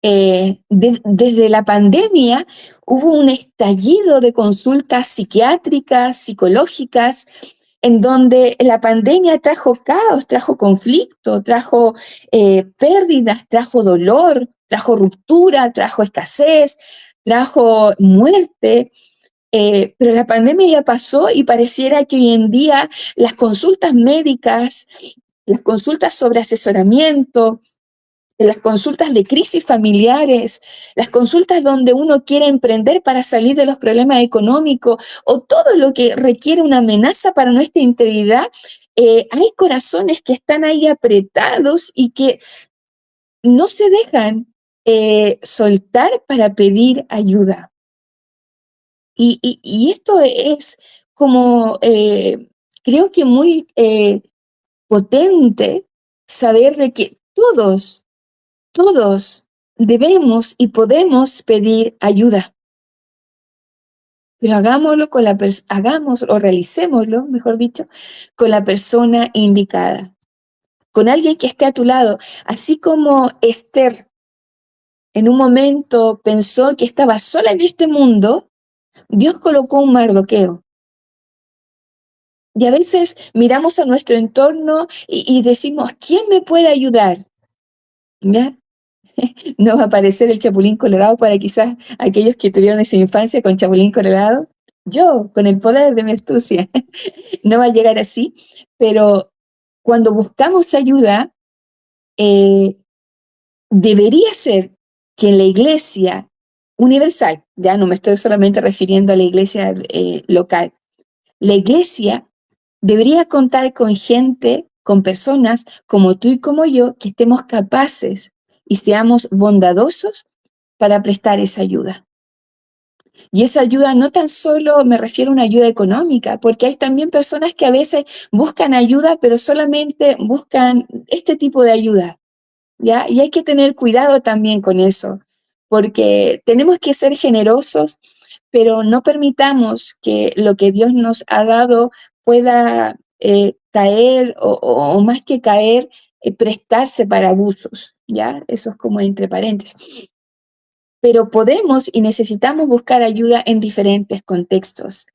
Desde la pandemia hubo un estallido de consultas psiquiátricas, psicológicas, en donde la pandemia trajo caos, trajo conflicto, trajo pérdidas, trajo dolor, trajo ruptura, trajo escasez, trajo muerte. Pero la pandemia ya pasó y pareciera que hoy en día las consultas médicas, las consultas sobre asesoramiento, las consultas de crisis familiares, las consultas donde uno quiere emprender para salir de los problemas económicos o todo lo que requiere una amenaza para nuestra integridad, hay corazones que están ahí apretados y que no se dejan soltar para pedir ayuda. Y esto es como, creo que muy potente saber de que todos debemos y podemos pedir ayuda. pero hagamos o realicémoslo, mejor dicho, con la persona indicada, con alguien que esté a tu lado, así como Esther en un momento pensó que estaba sola en este mundo. Dios colocó un Mardoqueo. Y a veces miramos a nuestro entorno y decimos, ¿quién me puede ayudar? ¿Ya? No va a aparecer el Chapulín Colorado para quizás aquellos que tuvieron esa infancia con Chapulín Colorado. Yo, con el poder de mi astucia, no va a llegar así, pero cuando buscamos ayuda, eh, debería ser que en la iglesia universal, ya no me estoy solamente refiriendo a la iglesia local, la iglesia debería contar con gente, con personas como tú y como yo, que estemos capaces y seamos bondadosos para prestar esa ayuda. Y esa ayuda no tan solo me refiero a una ayuda económica, porque hay también personas que a veces buscan ayuda, pero solamente buscan este tipo de ayuda, ¿ya? Y hay que tener cuidado también con eso, porque tenemos que ser generosos, pero no permitamos que lo que Dios nos ha dado pueda caer o más que caer, prestarse para abusos, ¿ya? Eso es como entre paréntesis. Pero podemos y necesitamos buscar ayuda en diferentes contextos.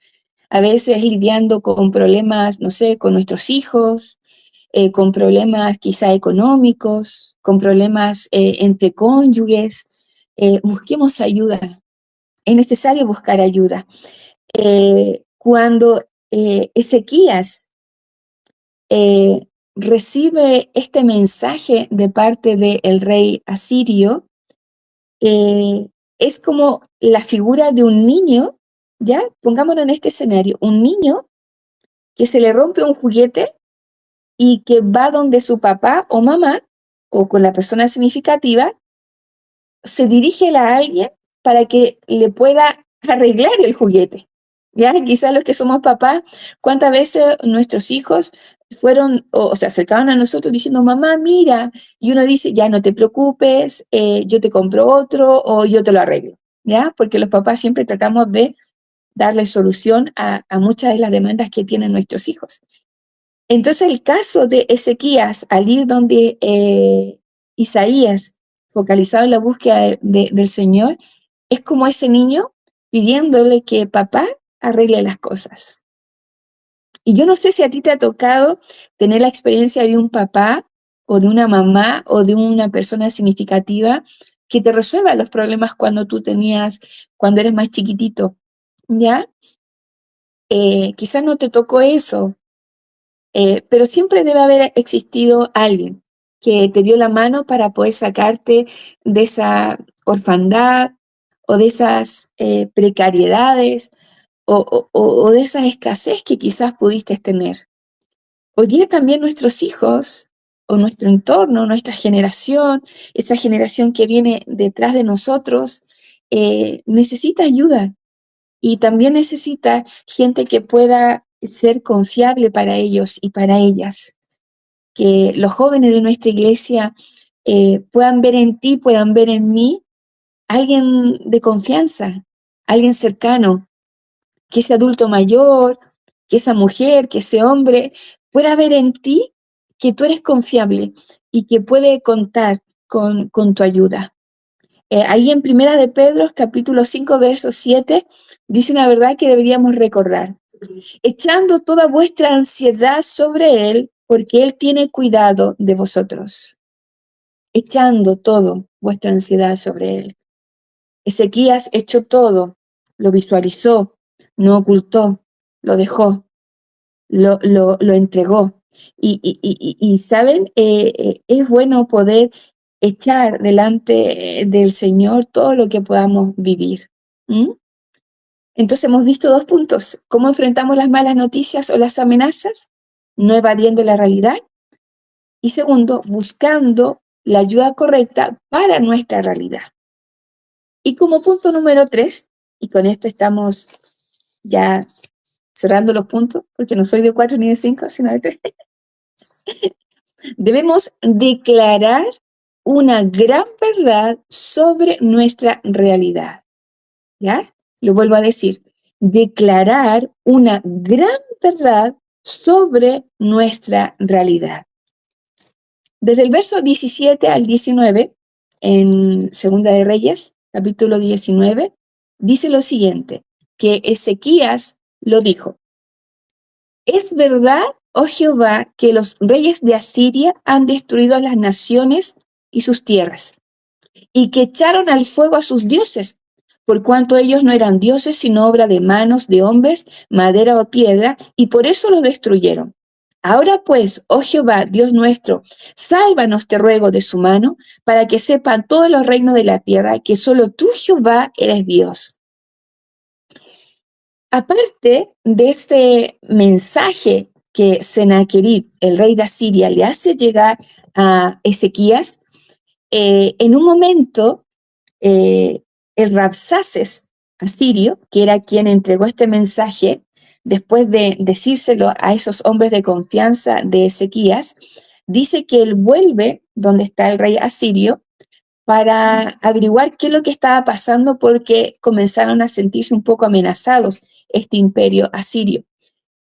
A veces lidiando con problemas, no sé, con nuestros hijos, con problemas quizá económicos, con problemas entre cónyuges. Busquemos ayuda. Es necesario buscar ayuda. Cuando Ezequías recibe este mensaje de parte del rey asirio, es como la figura de un niño, ¿ya? Pongámonos en este escenario, un niño que se le rompe un juguete y que va donde su papá o mamá, o con la persona significativa, se dirige a alguien para que le pueda arreglar el juguete. ¿Ya? Quizás los que somos papás, ¿cuántas veces nuestros hijos fueron o se acercaban a nosotros diciendo, mamá, mira? Y uno dice, ya no te preocupes, yo te compro otro o yo te lo arreglo. ¿Ya? Porque los papás siempre tratamos de darle solución a muchas de las demandas que tienen nuestros hijos. Entonces el caso de Ezequías, al ir donde Isaías, focalizado en la búsqueda del Señor, es como ese niño pidiéndole que papá arregle las cosas. Y yo no sé si a ti te ha tocado tener la experiencia de un papá o de una mamá o de una persona significativa que te resuelva los problemas cuando eres más chiquitito, ¿ya? Quizás no te tocó eso, pero siempre debe haber existido alguien que te dio la mano para poder sacarte de esa orfandad o de esas precariedades o de esa escasez que quizás pudiste tener. Hoy día también nuestros hijos o nuestro entorno, nuestra generación, esa generación que viene detrás de nosotros, necesita ayuda y también necesita gente que pueda ser confiable para ellos y para ellas. Que los jóvenes de nuestra iglesia puedan ver en ti, puedan ver en mí alguien de confianza, alguien cercano, que ese adulto mayor, que esa mujer, que ese hombre pueda ver en ti que tú eres confiable y que puede contar con tu ayuda. Ahí en Primera de Pedro, capítulo 5, verso 7, dice una verdad que deberíamos recordar. Echando toda vuestra ansiedad sobre Él, porque Él tiene cuidado de vosotros. Echando todo vuestra ansiedad sobre Él. Ezequías echó todo, lo visualizó, no ocultó, lo dejó, lo entregó. Y ¿saben? Es bueno poder echar delante del Señor todo lo que podamos vivir. ¿Mm? Entonces hemos visto dos puntos: cómo enfrentamos las malas noticias o las amenazas, no evadiendo la realidad, y segundo, buscando la ayuda correcta para nuestra realidad. Y como punto número 3, y con esto estamos ya cerrando los puntos, porque no soy de 4 ni de 5, sino de 3, debemos declarar una gran verdad sobre nuestra realidad. ¿Ya? Lo vuelvo a decir. declarar una gran verdad sobre nuestra realidad. Desde el verso 17 al 19, en Segunda de Reyes, capítulo 19, dice lo siguiente, que Ezequías lo dijo: «Es verdad, oh Jehová, que los reyes de Asiria han destruido a las naciones y sus tierras, y que echaron al fuego a sus dioses, por cuanto ellos no eran dioses, sino obra de manos de hombres, madera o piedra, y por eso los destruyeron. Ahora pues, oh Jehová, Dios nuestro, sálvanos, te ruego, de su mano, para que sepan todos los reinos de la tierra que solo tú, Jehová, eres Dios». Aparte de este mensaje que Sennacherib, el rey de Asiria, le hace llegar a Ezequías, en un momento el Rabsaces asirio, que era quien entregó este mensaje, después de decírselo a esos hombres de confianza de Ezequías, dice que él vuelve donde está el rey asirio para averiguar qué es lo que estaba pasando, porque comenzaron a sentirse un poco amenazados este imperio asirio.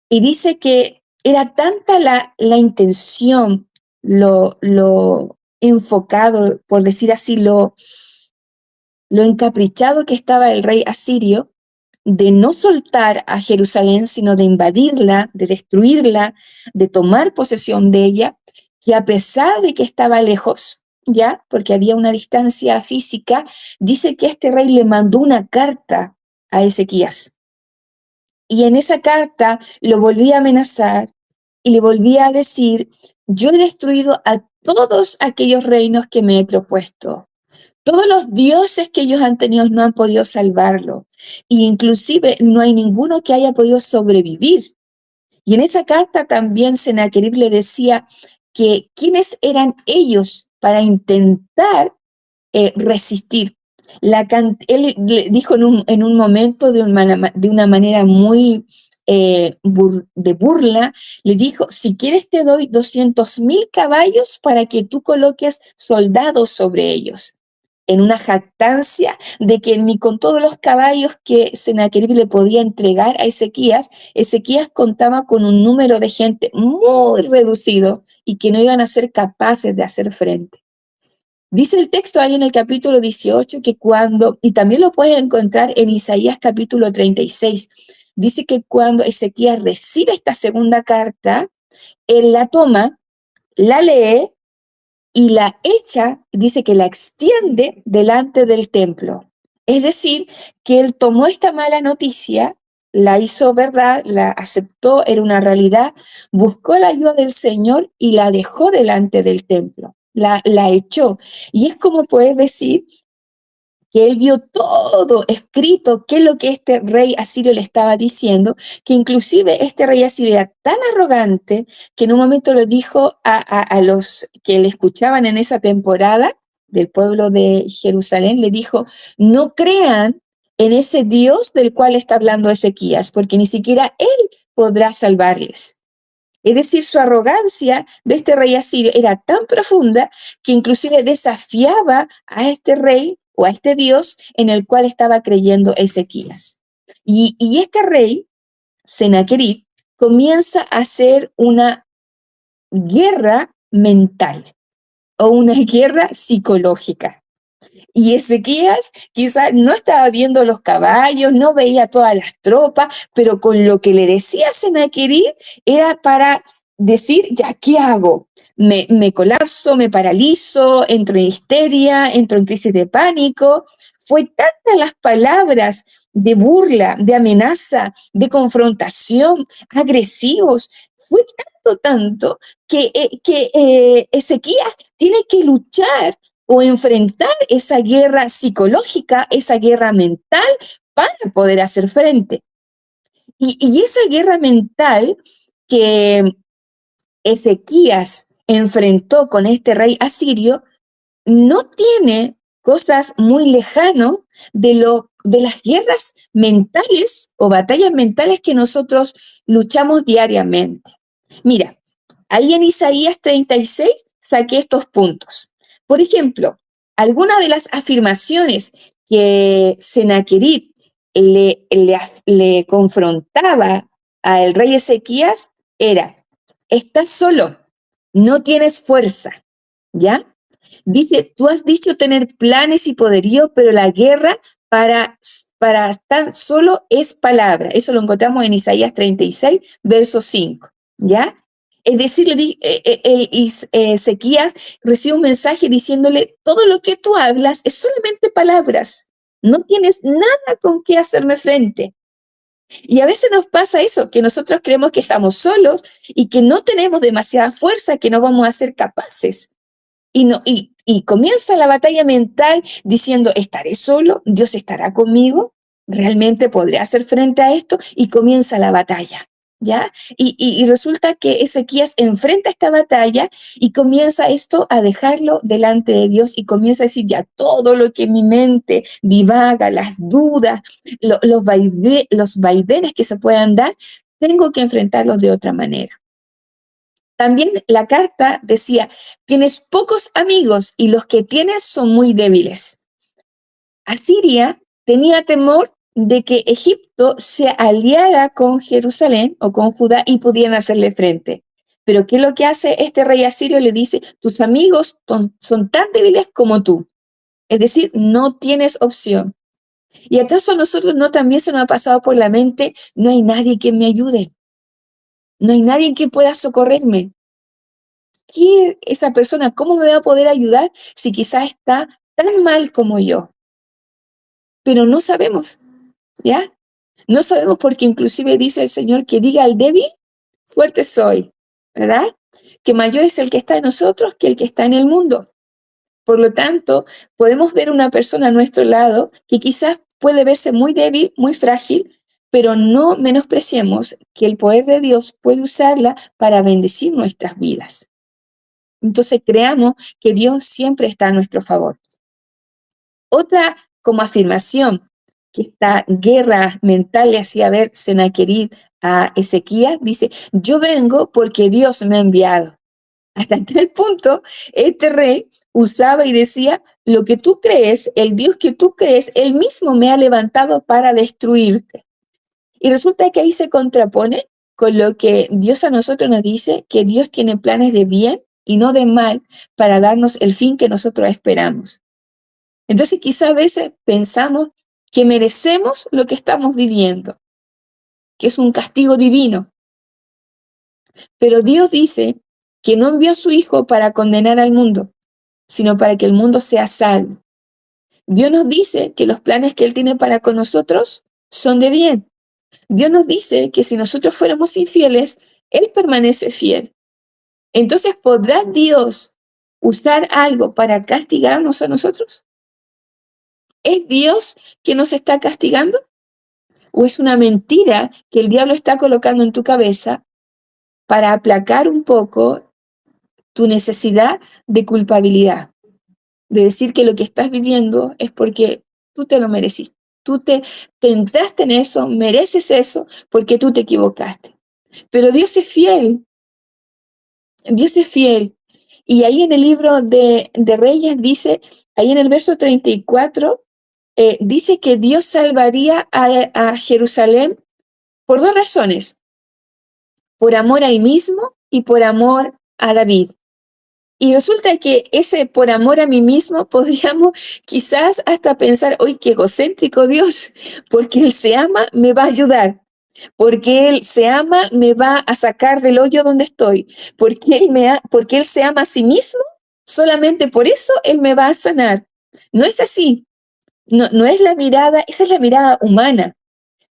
Y dice que era tanta la intención, lo enfocado, por decir así, lo encaprichado que estaba el rey asirio de no soltar a Jerusalén, sino de invadirla, de destruirla, de tomar posesión de ella, que a pesar de que estaba lejos, ya, porque había una distancia física, dice que este rey le mandó una carta a Ezequías. Y en esa carta lo volvía a amenazar y le volvía a decir: yo he destruido a todos aquellos reinos que me he propuesto. Todos los dioses que ellos han tenido no han podido salvarlo. Y inclusive no hay ninguno que haya podido sobrevivir. Y en esa carta también Sennacherib le decía que quiénes eran ellos para intentar resistir. Él le dijo en un momento de una manera muy de burla, le dijo: si quieres te doy 200,000 caballos para que tú coloques soldados sobre ellos, en una jactancia de que ni con todos los caballos que Sennacherib le podía entregar a Ezequías, Ezequías contaba con un número de gente muy reducido y que no iban a ser capaces de hacer frente. Dice el texto ahí en el capítulo 18 que cuando, y también lo puedes encontrar en Isaías capítulo 36, dice que cuando Ezequías recibe esta segunda carta, él la toma, la lee y la echa, dice que la extiende delante del templo. Es decir, que él tomó esta mala noticia, la hizo verdad, la aceptó, era una realidad, buscó la ayuda del Señor y la dejó delante del templo, la echó. Y es como puedes decir que él vio todo escrito, qué es lo que este rey asirio le estaba diciendo, que inclusive este rey asirio era tan arrogante que en un momento le dijo a los que le escuchaban en esa temporada del pueblo de Jerusalén, le dijo: no crean en ese Dios del cual está hablando Ezequías, porque ni siquiera él podrá salvarles. Es decir, su arrogancia de este rey asirio era tan profunda que inclusive desafiaba a este rey o a este Dios en el cual estaba creyendo Ezequías. Y este rey, Sennacherib, comienza a hacer una guerra mental o una guerra psicológica. Y Ezequías quizás no estaba viendo los caballos, no veía todas las tropas, pero con lo que le decía Sennacherib era para decir: ya, ¿qué hago? Me colapso, me paralizo, entro en histeria, entro en crisis de pánico. Fue tantas las palabras de burla, de amenaza, de confrontación, agresivos. Fue tanto que Ezequías tiene que luchar o enfrentar esa guerra psicológica, esa guerra mental, para poder hacer frente. Y esa guerra mental que Ezequías enfrentó con este rey asirio no tiene cosas muy lejanas de las guerras mentales o batallas mentales que nosotros luchamos diariamente. Mira, ahí en Isaías 36 saqué estos puntos. Por ejemplo, algunas de las afirmaciones que Sennacherib le confrontaba al rey Ezequías era: estás solo, no tienes fuerza, ¿ya? Dice, tú has dicho tener planes y poderío, pero la guerra para, para tan solo es palabra. Eso lo encontramos en Isaías 36, verso 5, ¿ya? Es decir, Ezequías recibe un mensaje diciéndole, todo lo que tú hablas es solamente palabras. No tienes nada con qué hacerme frente. Y a veces nos pasa eso, que nosotros creemos que estamos solos y que no tenemos demasiada fuerza, que no vamos a ser capaces. Y comienza la batalla mental diciendo, ¿estaré solo? ¿Dios estará conmigo? ¿Realmente podré hacer frente a esto? Y comienza la batalla, ¿ya? Y resulta que Ezequías enfrenta esta batalla y comienza esto a dejarlo delante de Dios y comienza a decir ya todo lo que en mi mente divaga, las dudas, los vaivenes que se puedan dar, tengo que enfrentarlos de otra manera. También la carta decía, tienes pocos amigos y los que tienes son muy débiles. Asiria tenía temor de que Egipto se aliara con Jerusalén o con Judá y pudieran hacerle frente. Pero ¿qué es lo que hace este rey asirio? Le dice, tus amigos son tan débiles como tú. Es decir, no tienes opción. ¿Y acaso a nosotros no también se nos ha pasado por la mente, no hay nadie que me ayude? No hay nadie que pueda socorrerme. ¿Qué esa persona, cómo me va a poder ayudar si quizás está tan mal como yo? Pero no sabemos, ¿ya? No sabemos porque inclusive dice el Señor que diga al débil, fuerte soy, ¿verdad? Que mayor es el que está en nosotros que el que está en el mundo. Por lo tanto, podemos ver una persona a nuestro lado que quizás puede verse muy débil, muy frágil, pero no menospreciemos que el poder de Dios puede usarla para bendecir nuestras vidas. Entonces creamos que Dios siempre está a nuestro favor. Otra como afirmación que esta guerra mental le hacía ver Senaquerib a Ezequías, dice, yo vengo porque Dios me ha enviado. Hasta tal punto, este rey usaba y decía, lo que tú crees, el Dios que tú crees, él mismo me ha levantado para destruirte. Y resulta que ahí se contrapone con lo que Dios a nosotros nos dice, que Dios tiene planes de bien y no de mal para darnos el fin que nosotros esperamos. Entonces quizá a veces pensamos que merecemos lo que estamos viviendo, que es un castigo divino. Pero Dios dice que no envió a su Hijo para condenar al mundo, sino para que el mundo sea salvo. Dios nos dice que los planes que Él tiene para con nosotros son de bien. Dios nos dice que si nosotros fuéramos infieles, Él permanece fiel. Entonces, ¿podrá Dios usar algo para castigarnos a nosotros? ¿Es Dios que nos está castigando? ¿O es una mentira que el diablo está colocando en tu cabeza para aplacar un poco tu necesidad de culpabilidad? De decir que lo que estás viviendo es porque tú te lo mereciste. Tú te entraste en eso, mereces eso, porque tú te equivocaste. Pero Dios es fiel, Dios es fiel. Y ahí en el libro de Reyes dice, ahí en el verso 34, dice que Dios salvaría a Jerusalén por dos razones, por amor a él mismo y por amor a David. Y resulta que ese por amor a mí mismo podríamos quizás hasta pensar, ¡uy, qué egocéntrico Dios! Porque Él se ama, me va a ayudar. Porque Él se ama, me va a sacar del hoyo donde estoy. Porque Él se ama a sí mismo, solamente por eso Él me va a sanar. No es así. No es la mirada, esa es la mirada humana.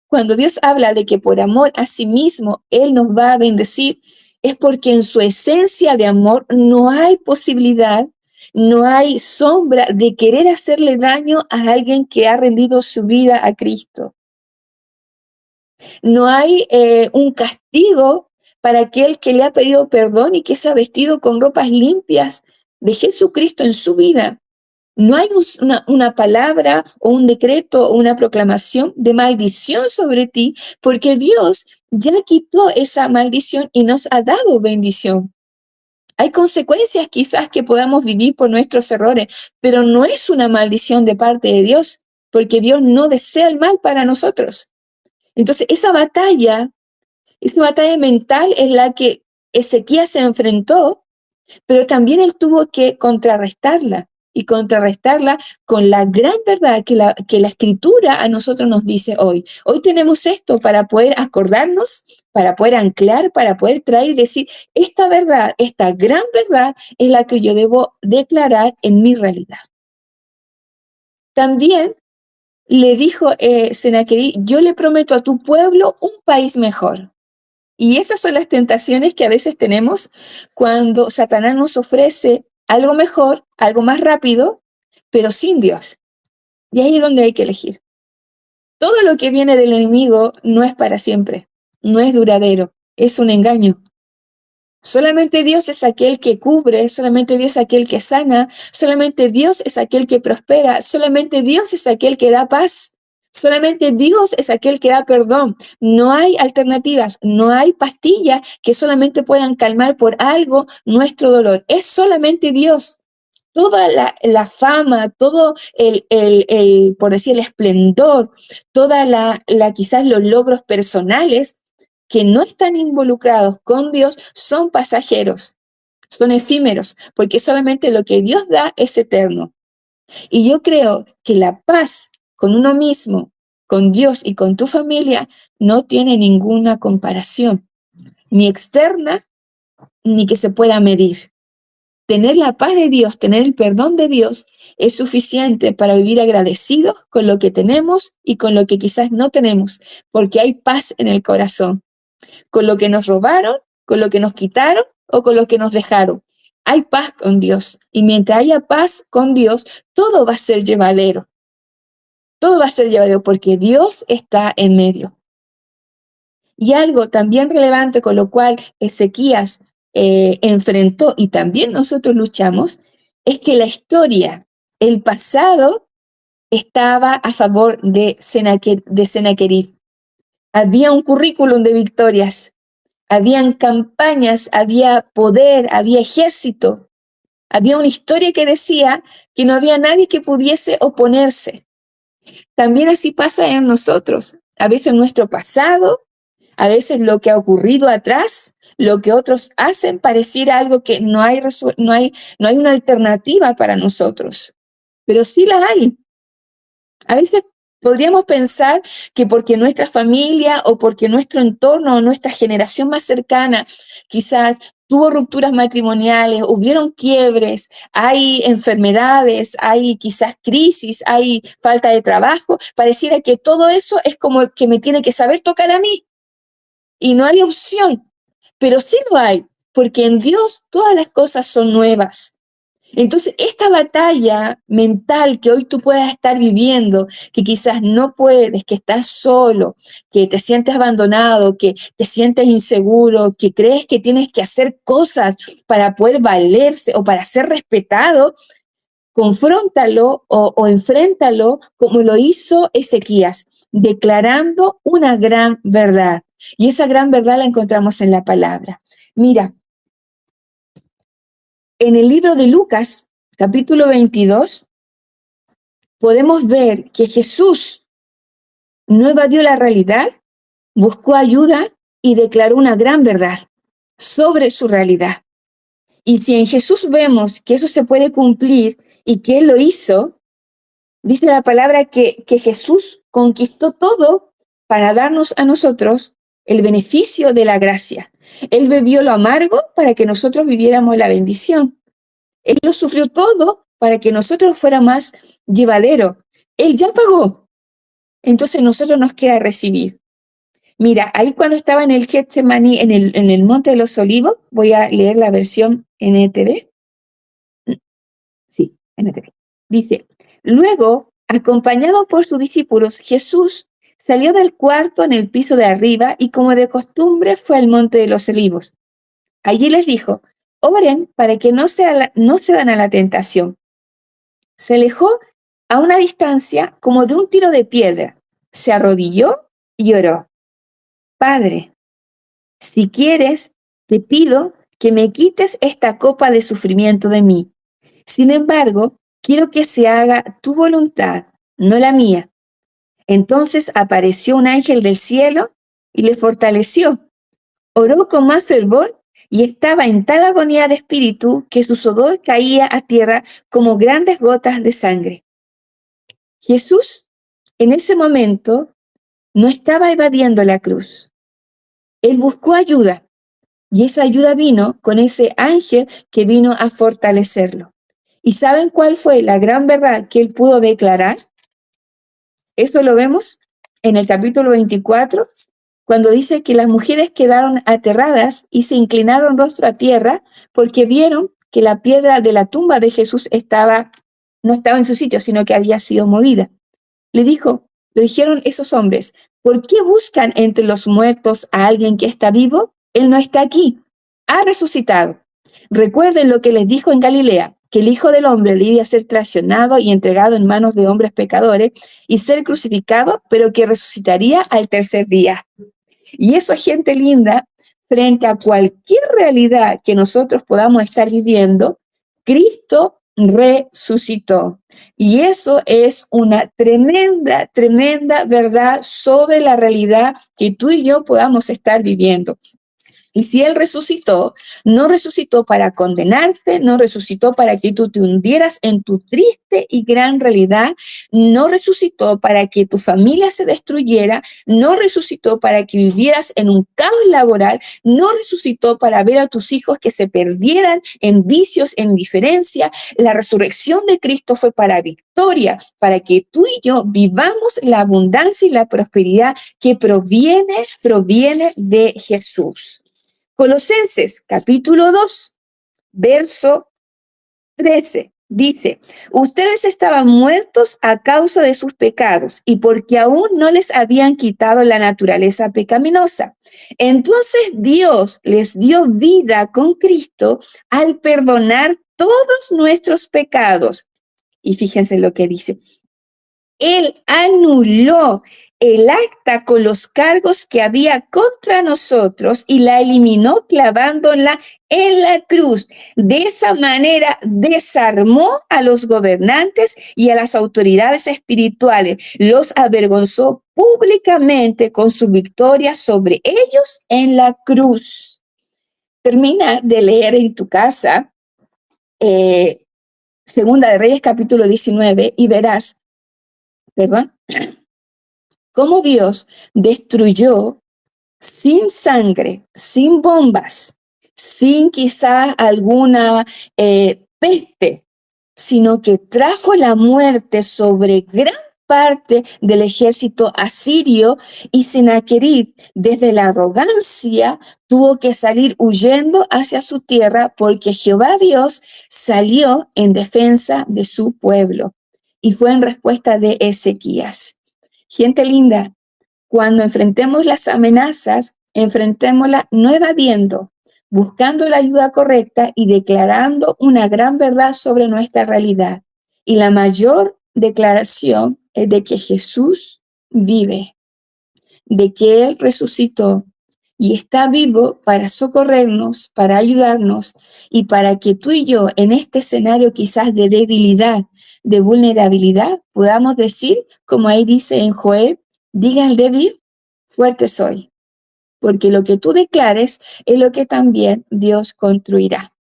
Cuando Dios habla de que por amor a sí mismo Él nos va a bendecir, es porque en su esencia de amor no hay posibilidad, no hay sombra de querer hacerle daño a alguien que ha rendido su vida a Cristo. No hay un castigo para aquel que le ha pedido perdón y que se ha vestido con ropas limpias de Jesucristo en su vida. No hay una palabra o un decreto o una proclamación de maldición sobre ti, porque Dios ya quitó esa maldición y nos ha dado bendición. Hay consecuencias quizás que podamos vivir por nuestros errores, pero no es una maldición de parte de Dios. porque Dios no desea el mal para nosotros. Entonces, esa batalla mental es la que Ezequías se enfrentó, pero también él tuvo que contrarrestarla y contrarrestarla con la gran verdad que la escritura a nosotros nos dice hoy. Hoy tenemos esto para poder acordarnos, para poder anclar, para poder traer y decir, esta verdad, esta gran verdad es la que yo debo declarar en mi realidad. También le dijo Senaquerib, yo le prometo a tu pueblo un país mejor. Y esas son las tentaciones que a veces tenemos cuando Satanás nos ofrece algo mejor, algo más rápido, pero sin Dios. Y ahí es donde hay que elegir. Todo lo que viene del enemigo no es para siempre, no es duradero, es un engaño. Solamente Dios es aquel que cubre, solamente Dios es aquel que sana, solamente Dios es aquel que prospera, solamente Dios es aquel que da paz, solamente Dios es aquel que da perdón. No hay alternativas, no hay pastillas que solamente puedan calmar por algo nuestro dolor. Es solamente Dios. Toda la fama, todo por decir, el esplendor, toda quizás los logros personales que no están involucrados con Dios son pasajeros, son efímeros, porque solamente lo que Dios da es eterno. Y yo creo que la paz con uno mismo, con Dios y con tu familia no tiene ninguna comparación, ni externa, ni que se pueda medir. Tener la paz de Dios, tener el perdón de Dios es suficiente para vivir agradecidos con lo que tenemos y con lo que quizás no tenemos, porque hay paz en el corazón. Con lo que nos robaron, con lo que nos quitaron o con lo que nos dejaron. Hay paz con Dios y mientras haya paz con Dios, todo va a ser llevadero. Todo va a ser llevadero porque Dios está en medio. Y algo también relevante con lo cual Ezequías enfrentó y también nosotros luchamos, es que la historia, el pasado, estaba a favor de Senaquerib. Había un currículum de victorias, habían campañas, había poder, había ejército, había una historia que decía que no había nadie que pudiese oponerse. También así pasa en nosotros. A veces nuestro pasado, a veces lo que ha ocurrido atrás, lo que otros hacen, pareciera algo que no hay una alternativa para nosotros. Pero sí la hay. A veces podríamos pensar que porque nuestra familia o porque nuestro entorno o nuestra generación más cercana quizás tuvo rupturas matrimoniales, hubieron quiebres, hay enfermedades, hay quizás crisis, hay falta de trabajo, pareciera que todo eso es como que me tiene que saber tocar a mí y no hay opción, pero sí lo hay, porque en Dios todas las cosas son nuevas. Entonces, esta batalla mental que hoy tú puedas estar viviendo, que quizás no puedes, que estás solo, que te sientes abandonado, que te sientes inseguro, que crees que tienes que hacer cosas para poder valerse o para ser respetado, confróntalo o enfréntalo como lo hizo Ezequías, declarando una gran verdad. Y esa gran verdad la encontramos en la palabra. Mira, en el libro de Lucas, capítulo 22, podemos ver que Jesús no evadió la realidad, buscó ayuda y declaró una gran verdad sobre su realidad. Y si en Jesús vemos que eso se puede cumplir y que Él lo hizo, dice la palabra que Jesús conquistó todo para darnos a nosotros el beneficio de la gracia. Él bebió lo amargo para que nosotros viviéramos la bendición. Él lo sufrió todo para que nosotros fuera más llevadero. Él ya pagó. Entonces nosotros nos queda recibir. Mira, ahí cuando estaba en el Getsemaní, en el Monte de los Olivos, voy a leer la versión NTV. Sí, NTV. Dice, luego, acompañado por sus discípulos, Jesús salió del cuarto en el piso de arriba y como de costumbre fue al Monte de los Olivos. Allí les dijo, oren para que no se dan a la tentación. Se alejó a una distancia como de un tiro de piedra. Se arrodilló y oró. Padre, si quieres, te pido que me quites esta copa de sufrimiento de mí. Sin embargo, quiero que se haga tu voluntad, no la mía. Entonces apareció un ángel del cielo y le fortaleció. Oró con más fervor y estaba en tal agonía de espíritu que su sudor caía a tierra como grandes gotas de sangre. Jesús, en ese momento, no estaba evadiendo la cruz. Él buscó ayuda y esa ayuda vino con ese ángel que vino a fortalecerlo. ¿Y saben cuál fue la gran verdad que él pudo declarar? Eso lo vemos en el capítulo 24, cuando dice que las mujeres quedaron aterradas y se inclinaron rostro a tierra porque vieron que la piedra de la tumba de Jesús no estaba en su sitio, sino que había sido movida. Le dijeron esos hombres, ¿por qué buscan entre los muertos a alguien que está vivo? Él no está aquí, ha resucitado. Recuerden lo que les dijo en Galilea, que el Hijo del Hombre debía ser traicionado y entregado en manos de hombres pecadores y ser crucificado, pero que resucitaría al tercer día. Y eso, gente linda, frente a cualquier realidad que nosotros podamos estar viviendo, Cristo resucitó. Y eso es una tremenda, tremenda verdad sobre la realidad que tú y yo podamos estar viviendo. Y si Él resucitó, no resucitó para condenarte, no resucitó para que tú te hundieras en tu triste y gran realidad, no resucitó para que tu familia se destruyera, no resucitó para que vivieras en un caos laboral, no resucitó para ver a tus hijos que se perdieran en vicios, en indiferencia. La resurrección de Cristo fue para victoria, para que tú y yo vivamos la abundancia y la prosperidad que proviene de Jesús. Colosenses capítulo 2, verso 13, dice, ustedes estaban muertos a causa de sus pecados y porque aún no les habían quitado la naturaleza pecaminosa. Entonces Dios les dio vida con Cristo al perdonar todos nuestros pecados. Y fíjense lo que dice. Él anuló el acta con los cargos que había contra nosotros y la eliminó clavándola en la cruz. De esa manera desarmó a los gobernantes y a las autoridades espirituales. Los avergonzó públicamente con su victoria sobre ellos en la cruz. Termina de leer en tu casa Segunda de Reyes capítulo 19 y verás, cómo Dios destruyó sin sangre, sin bombas, sin quizás alguna peste, sino que trajo la muerte sobre gran parte del ejército asirio y Sennacherib, desde la arrogancia, tuvo que salir huyendo hacia su tierra porque Jehová Dios salió en defensa de su pueblo. Y fue en respuesta de Ezequías. Gente linda, cuando enfrentemos las amenazas, enfrentémoslas no evadiendo, buscando la ayuda correcta y declarando una gran verdad sobre nuestra realidad. Y la mayor declaración es de que Jesús vive, de que Él resucitó y está vivo para socorrernos, para ayudarnos y para que tú y yo en este escenario quizás de debilidad, de vulnerabilidad, podamos decir, como ahí dice en Joel, diga al débil, fuerte soy, porque lo que tú declares es lo que también Dios construirá.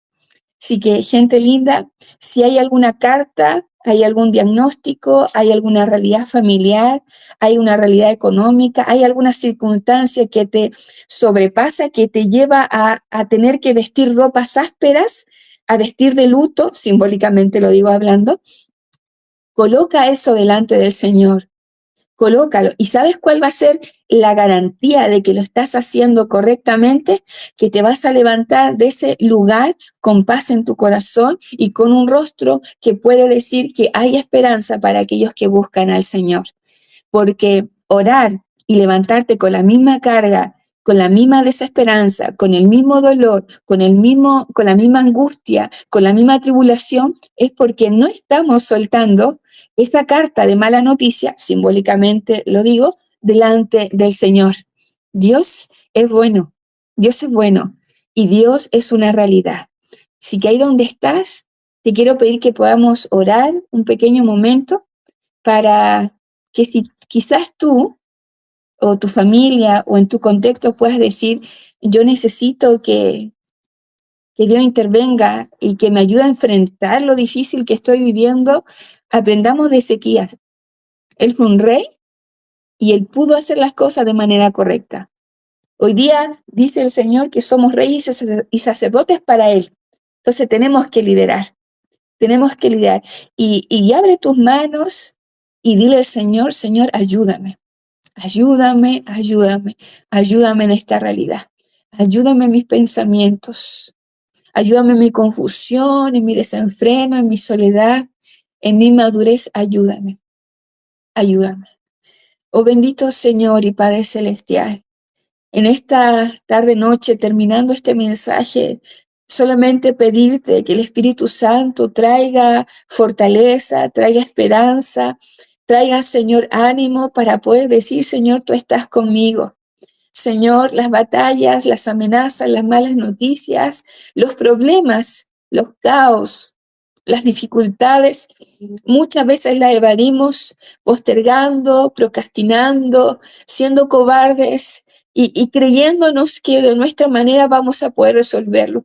Así que, gente linda, si hay alguna carta, hay algún diagnóstico, hay alguna realidad familiar, hay una realidad económica, hay alguna circunstancia que te sobrepasa, que te lleva a tener que vestir ropas ásperas, a vestir de luto, simbólicamente lo digo hablando, coloca eso delante del Señor. Colócalo. ¿Y sabes cuál va a ser la garantía de que lo estás haciendo correctamente? Que te vas a levantar de ese lugar con paz en tu corazón y con un rostro que puede decir que hay esperanza para aquellos que buscan al Señor. Porque orar y levantarte con la misma carga, con la misma desesperanza, con el mismo dolor, con la misma angustia, con la misma tribulación, es porque no estamos soltando esa carta de mala noticia, simbólicamente lo digo, delante del Señor. Dios es bueno, Dios es bueno y Dios es una realidad. Así que ahí donde estás, te quiero pedir que podamos orar un pequeño momento. para que si quizás tú o tu familia o en tu contexto puedas decir, yo necesito que Dios intervenga y que me ayude a enfrentar lo difícil que estoy viviendo, aprendamos de Ezequías. Él fue un rey y él pudo hacer las cosas de manera correcta. Hoy día dice el Señor que somos reyes y sacerdotes para Él. Entonces tenemos que lidiar. Y abre tus manos y dile al Señor, Señor, ayúdame, ayúdame, ayúdame, ayúdame en esta realidad. Ayúdame en mis pensamientos, ayúdame en mi confusión, en mi desenfreno, en mi soledad, en mi madurez, ayúdame, ayúdame. Oh bendito Señor y Padre Celestial, en esta tarde noche, terminando este mensaje, solamente pedirte que el Espíritu Santo traiga fortaleza, traiga esperanza, traiga, Señor, ánimo para poder decir, Señor, tú estás conmigo. Señor, las batallas, las amenazas, las malas noticias, los problemas, los caos, las dificultades, muchas veces las evadimos postergando, procrastinando, siendo cobardes y creyéndonos que de nuestra manera vamos a poder resolverlo.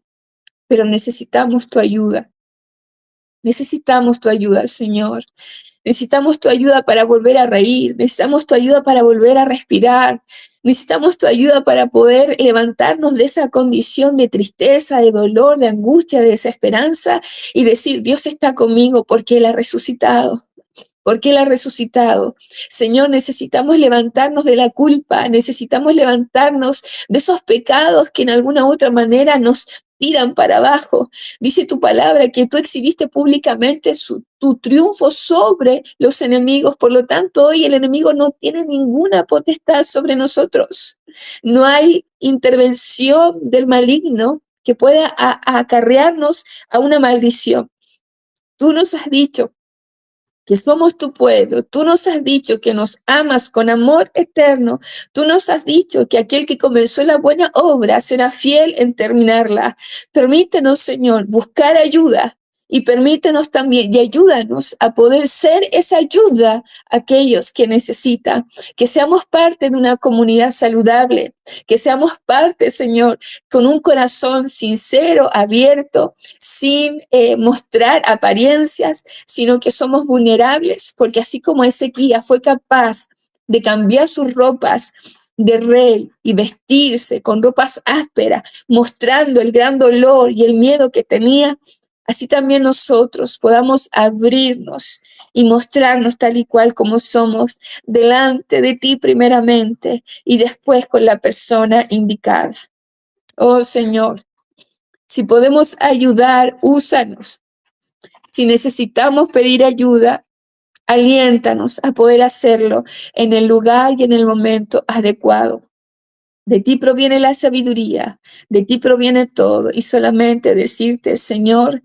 Pero necesitamos tu ayuda, Señor. Necesitamos tu ayuda para volver a reír, necesitamos tu ayuda para volver a respirar, necesitamos tu ayuda para poder levantarnos de esa condición de tristeza, de dolor, de angustia, de desesperanza y decir, Dios está conmigo porque Él ha resucitado. Porque Él ha resucitado. Señor, necesitamos levantarnos de la culpa, necesitamos levantarnos de esos pecados que en alguna u otra manera nos tiran para abajo. Dice tu palabra que tú exhibiste públicamente tu triunfo sobre los enemigos. Por lo tanto, hoy el enemigo no tiene ninguna potestad sobre nosotros. No hay intervención del maligno que pueda acarrearnos a una maldición. Tú nos has dicho que somos tu pueblo. Tú nos has dicho que nos amas con amor eterno. Tú nos has dicho que aquel que comenzó la buena obra será fiel en terminarla. Permítenos, Señor, buscar ayuda y permítenos también y ayúdanos a poder ser esa ayuda a aquellos que necesitan. Que seamos parte de una comunidad saludable, que seamos parte, Señor, con un corazón sincero, abierto, sin mostrar apariencias, sino que somos vulnerables, porque así como Ezequías fue capaz de cambiar sus ropas de rey y vestirse con ropas ásperas, mostrando el gran dolor y el miedo que tenía, así también nosotros podamos abrirnos y mostrarnos tal y cual como somos delante de ti primeramente y después con la persona indicada. Oh Señor, si podemos ayudar, úsanos. Si necesitamos pedir ayuda, aliéntanos a poder hacerlo en el lugar y en el momento adecuado. De ti proviene la sabiduría, de ti proviene todo y solamente decirte, Señor,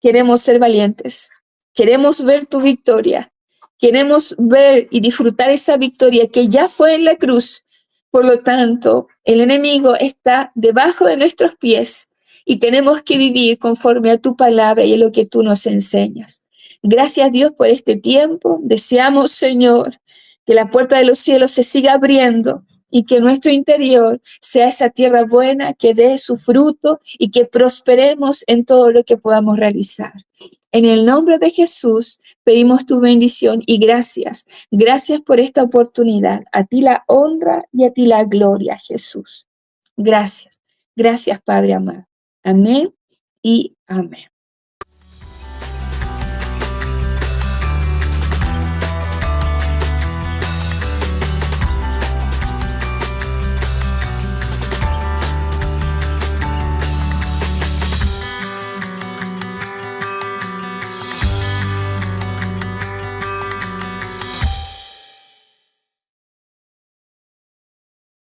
queremos ser valientes, queremos ver tu victoria, queremos ver y disfrutar esa victoria que ya fue en la cruz. Por lo tanto, el enemigo está debajo de nuestros pies y tenemos que vivir conforme a tu palabra y a lo que tú nos enseñas. Gracias Dios por este tiempo. Deseamos, Señor, que la puerta de los cielos se siga abriendo y que nuestro interior sea esa tierra buena que dé su fruto y que prosperemos en todo lo que podamos realizar. En el nombre de Jesús pedimos tu bendición y gracias. Gracias por esta oportunidad. A ti la honra y a ti la gloria, Jesús. Gracias. Gracias, Padre amado. Amén y amén.